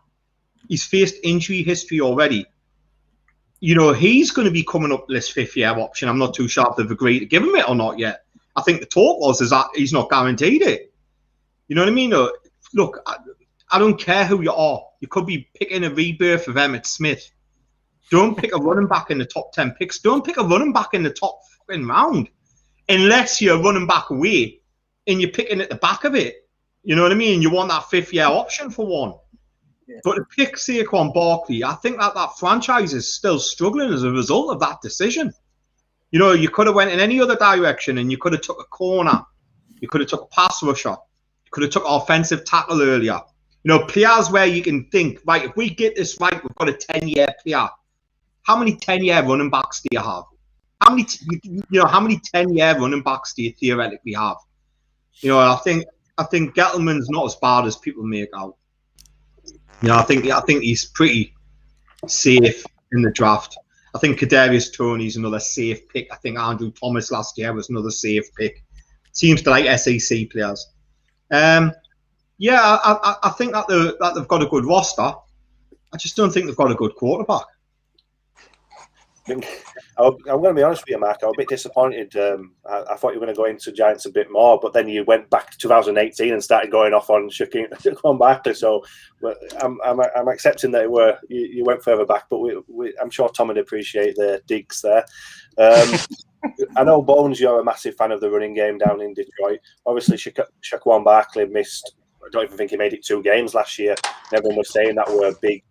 He's faced injury history already. You know, he's going to be coming up this 5th-year option. I'm not too sure if they've agreed to give him it or not yet. I think the talk is that he's not guaranteed it. You know what I mean? Look, I don't care who you are. You could be picking a rebirth of Emmitt Smith. Don't pick a running back in the top 10 picks. Don't pick a running back in the top fucking round. Unless you're running back away and you're picking at the back of it. You know what I mean? You want that 5th-year option for one. Yeah. But to pick Saquon Barkley, I think that franchise is still struggling as a result of that decision. You know, you could have went in any other direction and you could have took a corner. You could have took a pass rusher. You could have took an offensive tackle earlier. You know, players where you can think, right, if we get this right, we've got a 10-year player. How many 10-year running backs do you have? How many 10-year running backs do you theoretically have? You know, I think Gettleman's not as bad as people make out. You know, I think he's pretty safe in the draft. I think Kadarius Toney's another safe pick. I think Andrew Thomas last year was another safe pick. Seems to like SEC players. I think that they've got a good roster. I just don't think they've got a good quarterback. I'm going to be honest with you, Mark. I was a bit disappointed. I thought you were going to go into Giants a bit more, but then you went back to 2018 and started going off on Saquon Barkley. So I'm accepting that you went further back, but I'm sure Tom would appreciate the digs there. I know, Bones, you're a massive fan of the running game down in Detroit. Obviously, Saquon Barkley missed. I don't even think he made it 2 games last year. Everyone was saying that were a big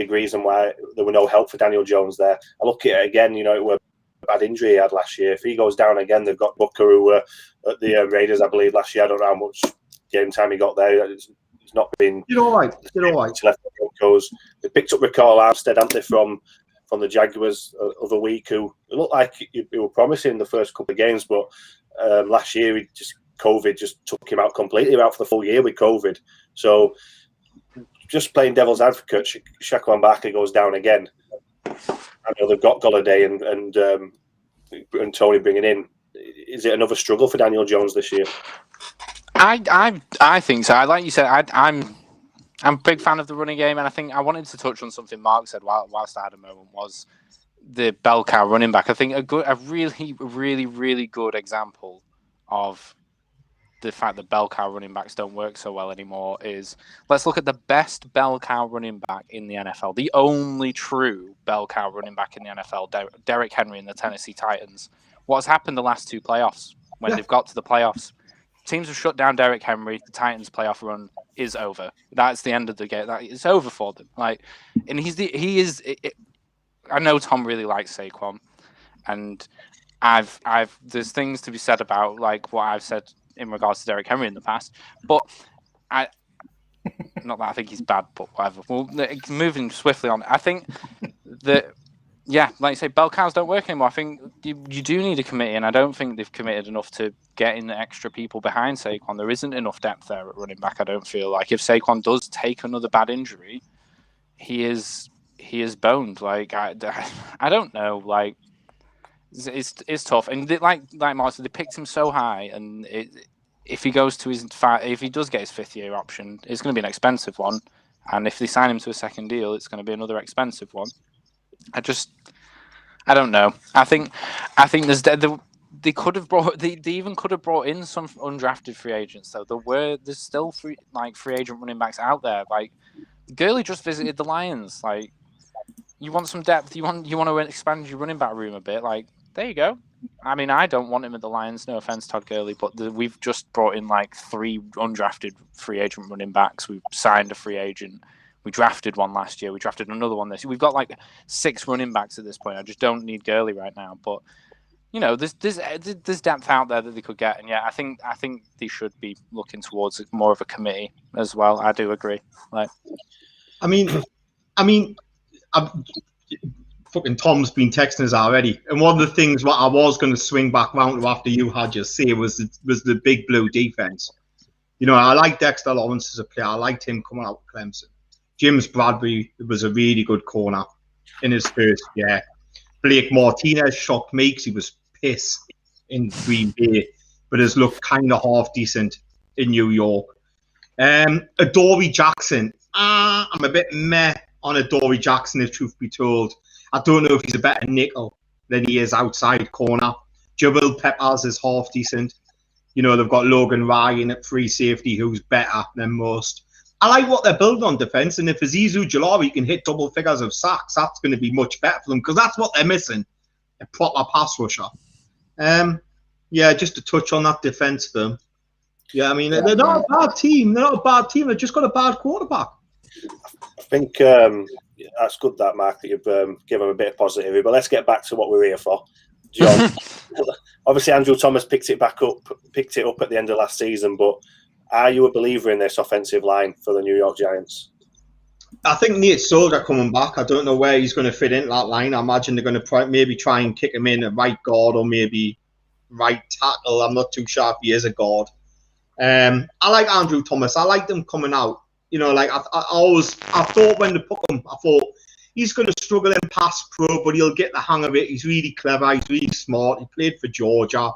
reason why there were no help for Daniel Jones there. I look at it again, you know, it was a bad injury he had last year. If he goes down again, they've got Booker, who were at the Raiders, I believe, last year. I don't know how much game time he got there. It's not been... You're all right. Left the Broncos. They picked up Rickard Armstead, haven't they, from the Jaguars other week, who looked like he were promising the first couple of games, but last year COVID just took him out completely, out for the full year with COVID. So just playing devil's advocate, Saquon Barkley goes down again. I know they've got Golladay and Tony bringing in. Is it another struggle for Daniel Jones this year? I think so. Like you said, I'm a big fan of the running game, and I think I wanted to touch on something Mark said whilst I had a moment, was the bell cow running back. I think a really, really, really good example of the fact that bell cow running backs don't work so well anymore is, let's look at the best bell cow running back in the NFL. The only true bell cow running back in the NFL, Derrick Henry in the Tennessee Titans. What's happened the last 2 playoffs? When they've got to the playoffs, teams have shut down Derrick Henry. The Titans' playoff run is over. That's the end of the game. It's over for them. And he is. I know Tom really likes Saquon, and there's things to be said about like what I've said in regards to Derrick Henry in the past, but not that I think he's bad, but whatever. Well, moving swiftly on, I think that, like you say, bell cows don't work anymore. I think you do need a committee, and I don't think they've committed enough to getting the extra people behind Saquon. There isn't enough depth there at running back, I don't feel like. If Saquon does take another bad injury, he is boned. Like, I don't know, like, it's tough, and like Mark said, they picked him so high, and if he goes to if he does get his 5th year option, it's going to be an expensive one, and if they sign him to a second deal, it's going to be another expensive one. I don't know. I think they could have they even could have brought in some undrafted free agents though. There's still free agent running backs out there. Like, Gurley just visited the Lions. Like, you want some depth, you want to expand your running back room a bit. Like, there you go. I mean, I don't want him at the Lions. No offense, Todd Gurley, but we've just brought in like 3 undrafted free agent running backs. We've signed a free agent. We drafted one last year. We drafted another one this year. We've got like 6 running backs at this point. I just don't need Gurley right now. But you know, there's depth out there that they could get, and yeah, I think they should be looking towards more of a committee as well. I do agree. Like, I mean, fucking Tom's been texting us already, and one of the things what I was going to swing back round to after you had your say was the big blue defense. You know, I like Dexter Lawrence as a player. I liked him coming out of Clemson. James Bradbury was a really good corner in his first year. Blake Martinez shocked me because he was pissed in Green Bay, but has looked kind of half decent in New York. Adoree Jackson. I'm a bit meh on Adoree Jackson, if truth be told. I don't know if he's a better nickel than he is outside corner. Jabril Peppers is half decent. You know, they've got Logan Ryan at free safety, who's better than most. I like what they're building on defense, and if Azeezou Jalari can hit double figures of sacks, that's going to be much better for them, because that's what they're missing, a proper pass rusher. Just to touch on that defense for them. Yeah, I mean, they're not a bad team. They're not a bad team. They've just got a bad quarterback. I think that's good, that, Mark, that you've given them a bit of positivity. But let's get back to what we're here for. John, obviously Andrew Thomas picked it up at the end of last season, but are you a believer in this offensive line for the New York Giants? I think Nate Solder coming back. I don't know where he's going to fit into that line. I imagine they're going to maybe try and kick him in at right guard or maybe right tackle. I'm not too sure if he is a guard. I like Andrew Thomas. I like them coming out. You know, like I thought when they put him, I thought he's going to struggle in pass pro, but he'll get the hang of it. He's really clever. He's really smart. He played for Georgia.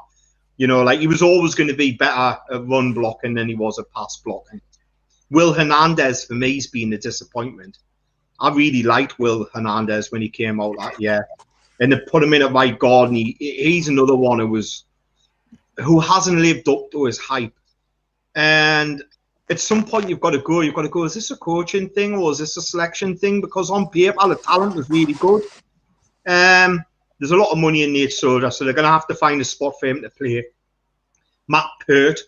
You know, like he was always going to be better at run blocking than he was at pass blocking. Will Hernandez, for me, has been a disappointment. I really liked Will Hernandez when he came out that year. And they put him in at right guard, and he's another one who hasn't lived up to his hype. And at some point, you've got to go. You've got to go, is this a coaching thing or is this a selection thing? Because on paper, the talent was really good. There's a lot of money in Nate Soldier, so they're going to have to find a spot for him to play. Matt Peart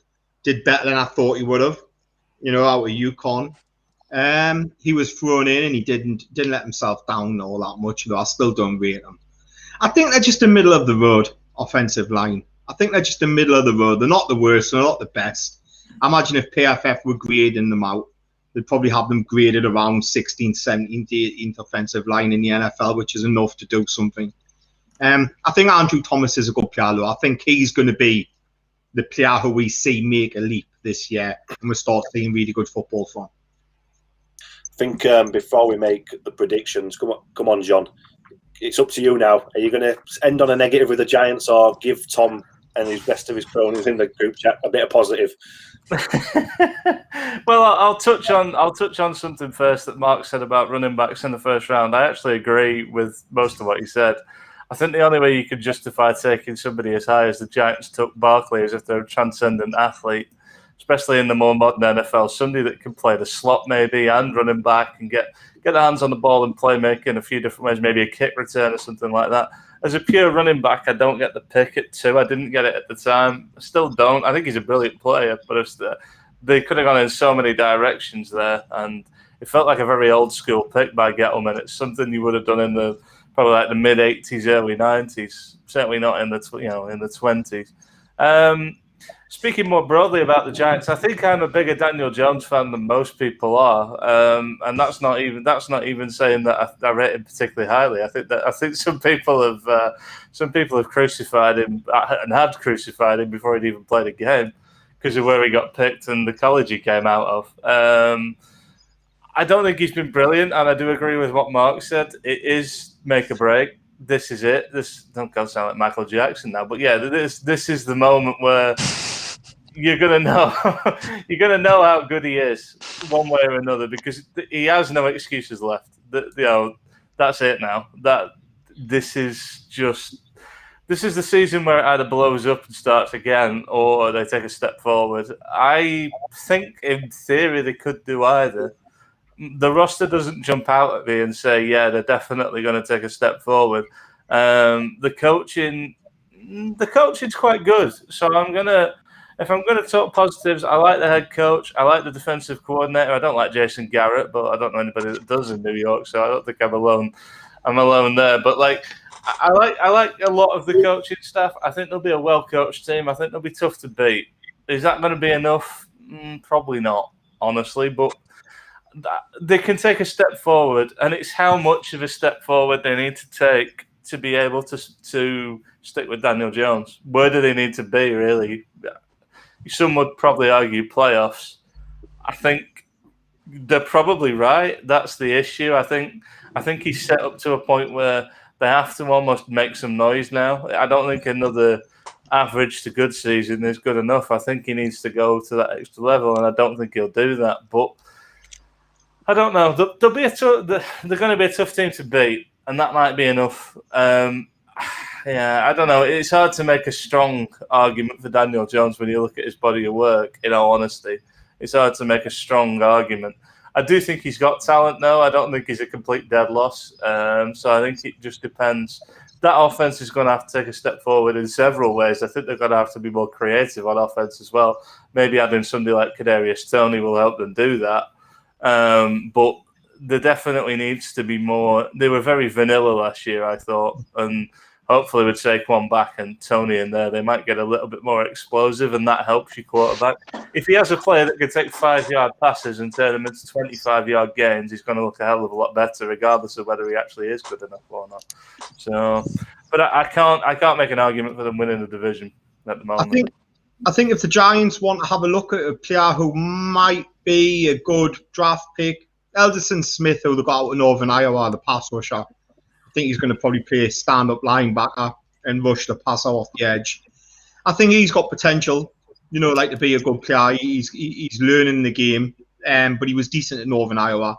did better than I thought he would have, you know, out of UConn. He was thrown in and he didn't let himself down all that much, though I still don't rate him. I think they're just the middle of the road offensive line. I think they're just the middle of the road. They're not the worst, they're not the best. I imagine if PFF were grading them out, they'd probably have them graded around 16th, 17th, 18th offensive line in the NFL, which is enough to do something. I think Andrew Thomas is a good player, though. I think he's going to be the player who we see make a leap this year, and we'll start seeing really good football from. I think before we make the predictions, come on, John. It's up to you now. Are you going to end on a negative with the Giants, or give Tom and his rest of his cronies in the group chat a bit of positive? Well, I'll touch on something first that Mark said about running backs in the first round. I actually agree with most of what he said. I think the only way you could justify taking somebody as high as the Giants took Barkley is if they're a transcendent athlete, especially in the more modern NFL. Somebody that can play the slot maybe and running back and get their hands on the ball and playmaking in a few different ways, maybe a kick return or something like that. As a pure running back, I don't get the pick at 2. I didn't get it at the time. I still don't. I think he's a brilliant player, but they could have gone in so many directions there, and it felt like a very old school pick by Gettleman. It's something you would have done in the probably like the mid 80s, early 90s. Certainly not in the in the 20s. Speaking more broadly about the Giants, I think I'm a bigger Daniel Jones fan than most people are, and that's not even saying that I rate him particularly highly. I think some people have crucified him and had crucified him before he'd even played a game because of where he got picked and the college he came out of. I don't think he's been brilliant, and I do agree with what Mark said. It is make or break. This is it. This don't go sound like Michael Jackson now, but yeah, this is the moment where you're gonna know how good he is one way or another, because he has no excuses left. That's it now. This is the season where it either blows up and starts again, or they take a step forward. I think in theory they could do either. The roster doesn't jump out at me and say, yeah, they're definitely going to take a step forward. The coaching's quite good. So if I'm going to talk positives, I like the head coach. I like the defensive coordinator. I don't like Jason Garrett, but I don't know anybody that does in New York, so I don't think I'm alone. I'm alone there. But I like a lot of the coaching staff. I think they'll be a well-coached team. I think they'll be tough to beat. Is that going to be enough? Probably not, honestly, but they can take a step forward, and it's how much of a step forward they need to take to be able to stick with Daniel Jones. Where do they need to be, really? Some would probably argue playoffs. I think they're probably right. That's the issue. I think he's set up to a point where they have to almost make some noise now. I don't think another average to good season is good enough. I think he needs to go to that extra level, and I don't think he'll do that. But I don't know. They're going to be a tough team to beat, and that might be enough. Yeah, I don't know. It's hard to make a strong argument for Daniel Jones when you look at his body of work, in all honesty. It's hard to make a strong argument. I do think he's got talent, though. I don't think he's a complete dead loss. So I think it just depends. That offense is going to have to take a step forward in several ways. I think they're going to have to be more creative on offense as well. Maybe adding somebody like Kadarius Toney will help them do that. But there definitely needs to be more. They were very vanilla last year, I thought, and hopefully with Saquon back and Toney in there, they might get a little bit more explosive, and that helps your quarterback. If he has a player that can take 5-yard passes and turn them into 25-yard gains, he's going to look a hell of a lot better, regardless of whether he actually is good enough or not. So, but I can't make an argument for them winning the division at the moment. I think if the Giants want to have a look at a player who might be a good draft pick, Elderson Smith, who they got out of Northern Iowa, the pass rusher, I think he's going to probably play stand-up linebacker and rush the passer off the edge. I think he's got potential, like to be a good player. He's learning the game, but he was decent at Northern Iowa.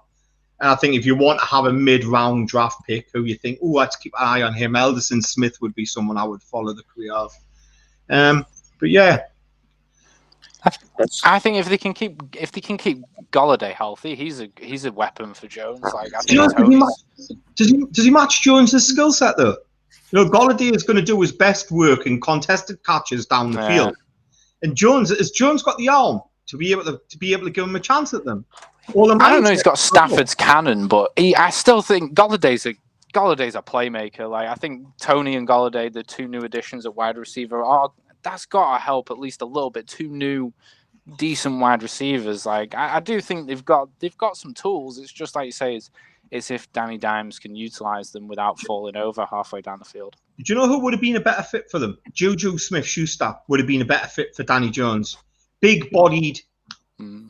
And I think if you want to have a mid-round draft pick who you think, let's keep an eye on him, Elderson Smith would be someone I would follow the career of. But yeah, I think if they can keep Golladay healthy, he's a weapon for Jones. Like I think does he match Jones' skill set though? Golladay is going to do his best work in contested catches down the field, and Jones got the arm to be able to give him a chance at them. I don't know. He's got Stafford's cannon, but I still think Galladay's a playmaker. Like I think Tony and Golladay, the two new additions at wide receiver, that's got to help at least a little bit. Two new, decent wide receivers. Like I do think they've got some tools. It's just like you say, it's if Danny Dimes can utilize them without falling over halfway down the field. Do you know who would have been a better fit for them? Juju Smith-Schuster would have been a better fit for Danny Jones. Big-bodied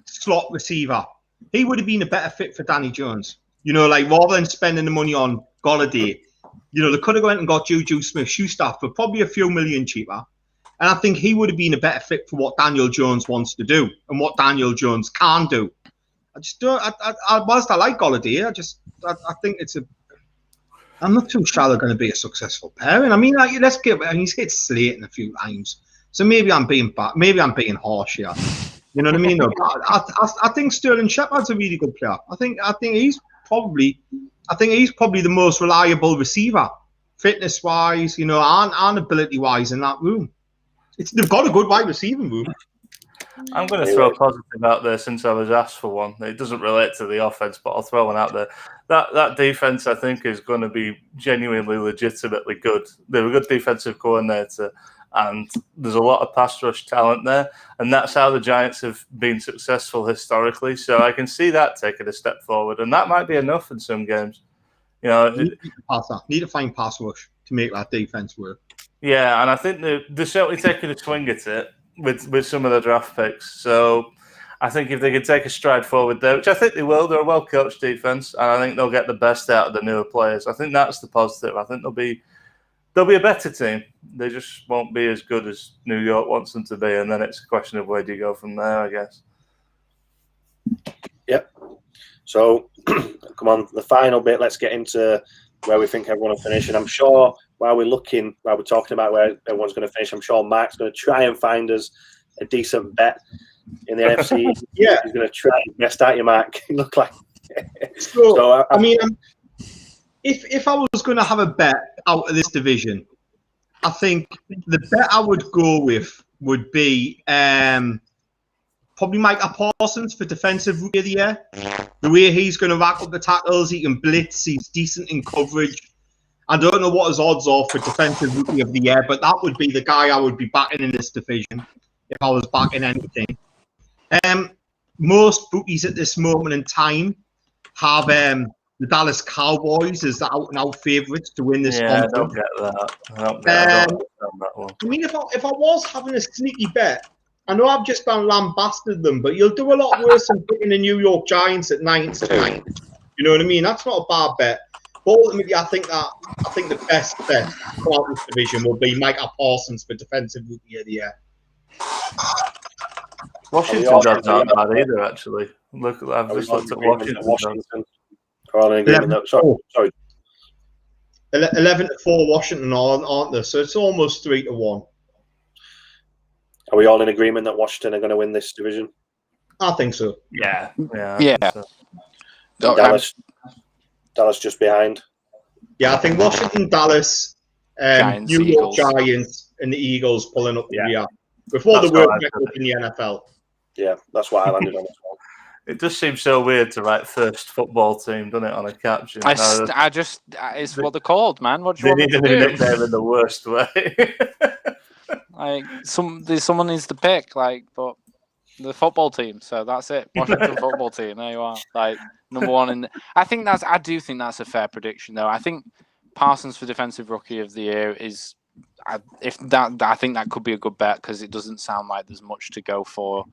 slot receiver. He would have been a better fit for Danny Jones. Rather than spending the money on Golladay, they could have went and got Juju Smith-Schuster for probably a few million cheaper. And I think he would have been a better fit for what Daniel Jones wants to do and what Daniel Jones can do. I just don't. Whilst I like Golladay, I think I'm not too sure they're going to be a successful pairing. I mean, he's hit Slayton a few times, so maybe I'm being harsh here. You know what I mean? No, I think Sterling Shepard's a really good player. I think he's probably the most reliable receiver, fitness wise, and ability wise in that room. They've got a good wide receiving room. I'm going to throw a positive out there since I was asked for one. It doesn't relate to the offense, but I'll throw one out there. That defense, I think, is going to be genuinely, legitimately good. They're a good defensive coordinator, and there's a lot of pass rush talent there, and that's how the Giants have been successful historically. So I can see that taking a step forward, and that might be enough in some games. Need to find pass rush to make that defense work. Yeah, and I think they're certainly taking a swing at it with some of the draft picks. So I think if they can take a stride forward there, which I think they will, they're a well-coached defense, and I think they'll get the best out of the newer players. I think that's the positive. I think they'll be a better team. They just won't be as good as New York wants them to be, and then it's a question of where do you go from there, I guess. Yep. So, come on, the final bit, let's get into where we think everyone will finish. And I'm sure while we're talking about where everyone's going to finish, I'm sure Mark's going to try and find us a decent bet in the NFC. Yeah. He's going to try his best at you, Mark. You look like... If I was going to have a bet out of this division, I think the bet I would go with would be probably Micah Parsons for Defensive Rookie of the Year. The way he's going to rack up the tackles, he can blitz, he's decent in coverage. I don't know what his odds are for Defensive Rookie of the Year, but that would be the guy I would be backing in this division if I was backing anything. Most bookies at this moment in time have the Dallas Cowboys as the out-and-out favourites to win this. Yeah, I don't get that. I don't get that one. I mean, if I was having a sneaky bet, I know I've just lambasted them, but you'll do a lot worse than picking the New York Giants at 9-2. You know what I mean? That's not a bad bet. But ultimately, I think the best bet for this division will be Micah Parsons for Defensive Rookie of the Year. Washington's odds aren't bad either, actually. Look, I've just looked at Washington. Sorry. 11-4 Washington, aren't they? So it's almost 3-1. Are we all in agreement that Washington are going to win this division? I think so. Yeah. So. Dallas just behind. Yeah, I think Washington, Dallas, Giants, New York Eagles. Giants, and the Eagles pulling up the rear before the work record in the NFL. Yeah, that's why I landed on this one. It just seems so weird to write first football team, doesn't it, on a caption? It's what they're called, man. What do you They want need me a to nickname in the worst way. Like someone needs to pick, but the football team. So that's it. Washington football team. There you are. Number one. I do think that's a fair prediction, though. I think Parsons for Defensive Rookie of the Year is. I think that could be a good bet because it doesn't sound like there's much to go for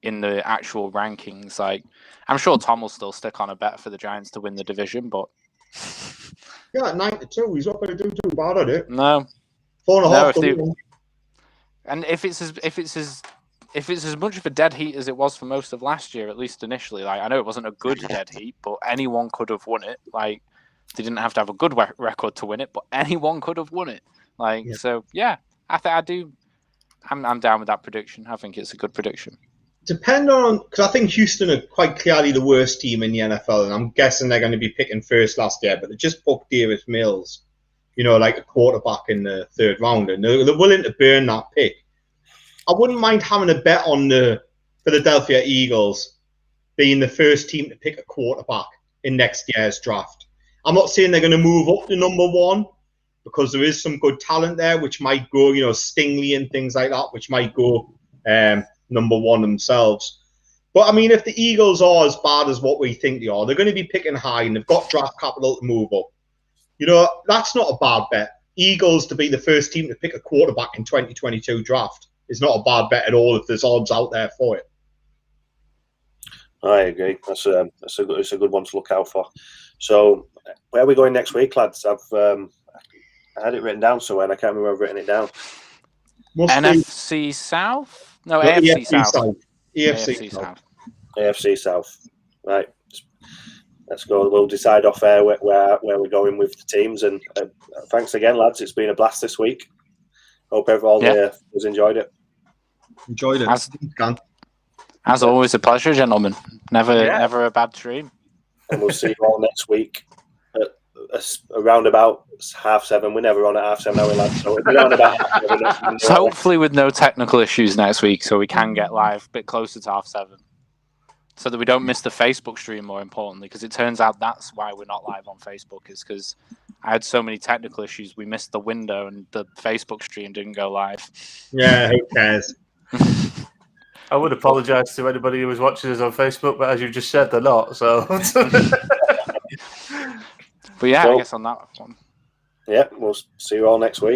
in the actual rankings. Like, I'm sure Tom will still stick on a bet for the Giants to win the division, but yeah, 9-2. He's not going to do too bad at it. no, 4.5. And if it's as much of a dead heat as it was for most of last year, at least initially, like I know it wasn't a good dead heat, but anyone could have won it. Like they didn't have to have a good record to win it, but anyone could have won it. Like so, yeah. I do. I'm down with that prediction. I think it's a good prediction. Depend on, because I think Houston are quite clearly the worst team in the NFL, and I'm guessing they're going to be picking first last year, but they just booked Davis Mills, like a quarterback in the third round, and they're willing to burn that pick. I wouldn't mind having a bet on the Philadelphia Eagles being the first team to pick a quarterback in next year's draft. I'm not saying they're going to move up to number one, because there is some good talent there, which might go, Stingley and things like that, which might go number one themselves. But, I mean, if the Eagles are as bad as what we think they are, they're going to be picking high and they've got draft capital to move up. That's not a bad bet. Eagles to be the first team to pick a quarterback in 2022 draft is not a bad bet at all if there's odds out there for it. I agree. That's a good one to look out for. So, where are we going next week, lads? I had it written down somewhere and I can't remember where I've written it down. NFC South? No, AFC South. AFC South. AFC South. Right. Let's go. We'll decide off air where we're going with the teams. And thanks again, lads. It's been a blast this week. Hope everyone has enjoyed it. Enjoyed it. As always, a pleasure, gentlemen. Never a bad dream. And we'll see you all next week at around about 7:30. We're never on at 7:30, are we, lads? So we're around about 7:30. So hopefully with no technical issues next week, so we can get live a bit closer to 7:30. So that we don't miss the Facebook stream, more importantly, because it turns out that's why we're not live on Facebook, is because I had so many technical issues. We missed the window and the Facebook stream didn't go live. Yeah, who cares? I would apologise to anybody who was watching us on Facebook, but as you just said, they're not. So, but yeah, I guess on that one. Yeah, we'll see you all next week.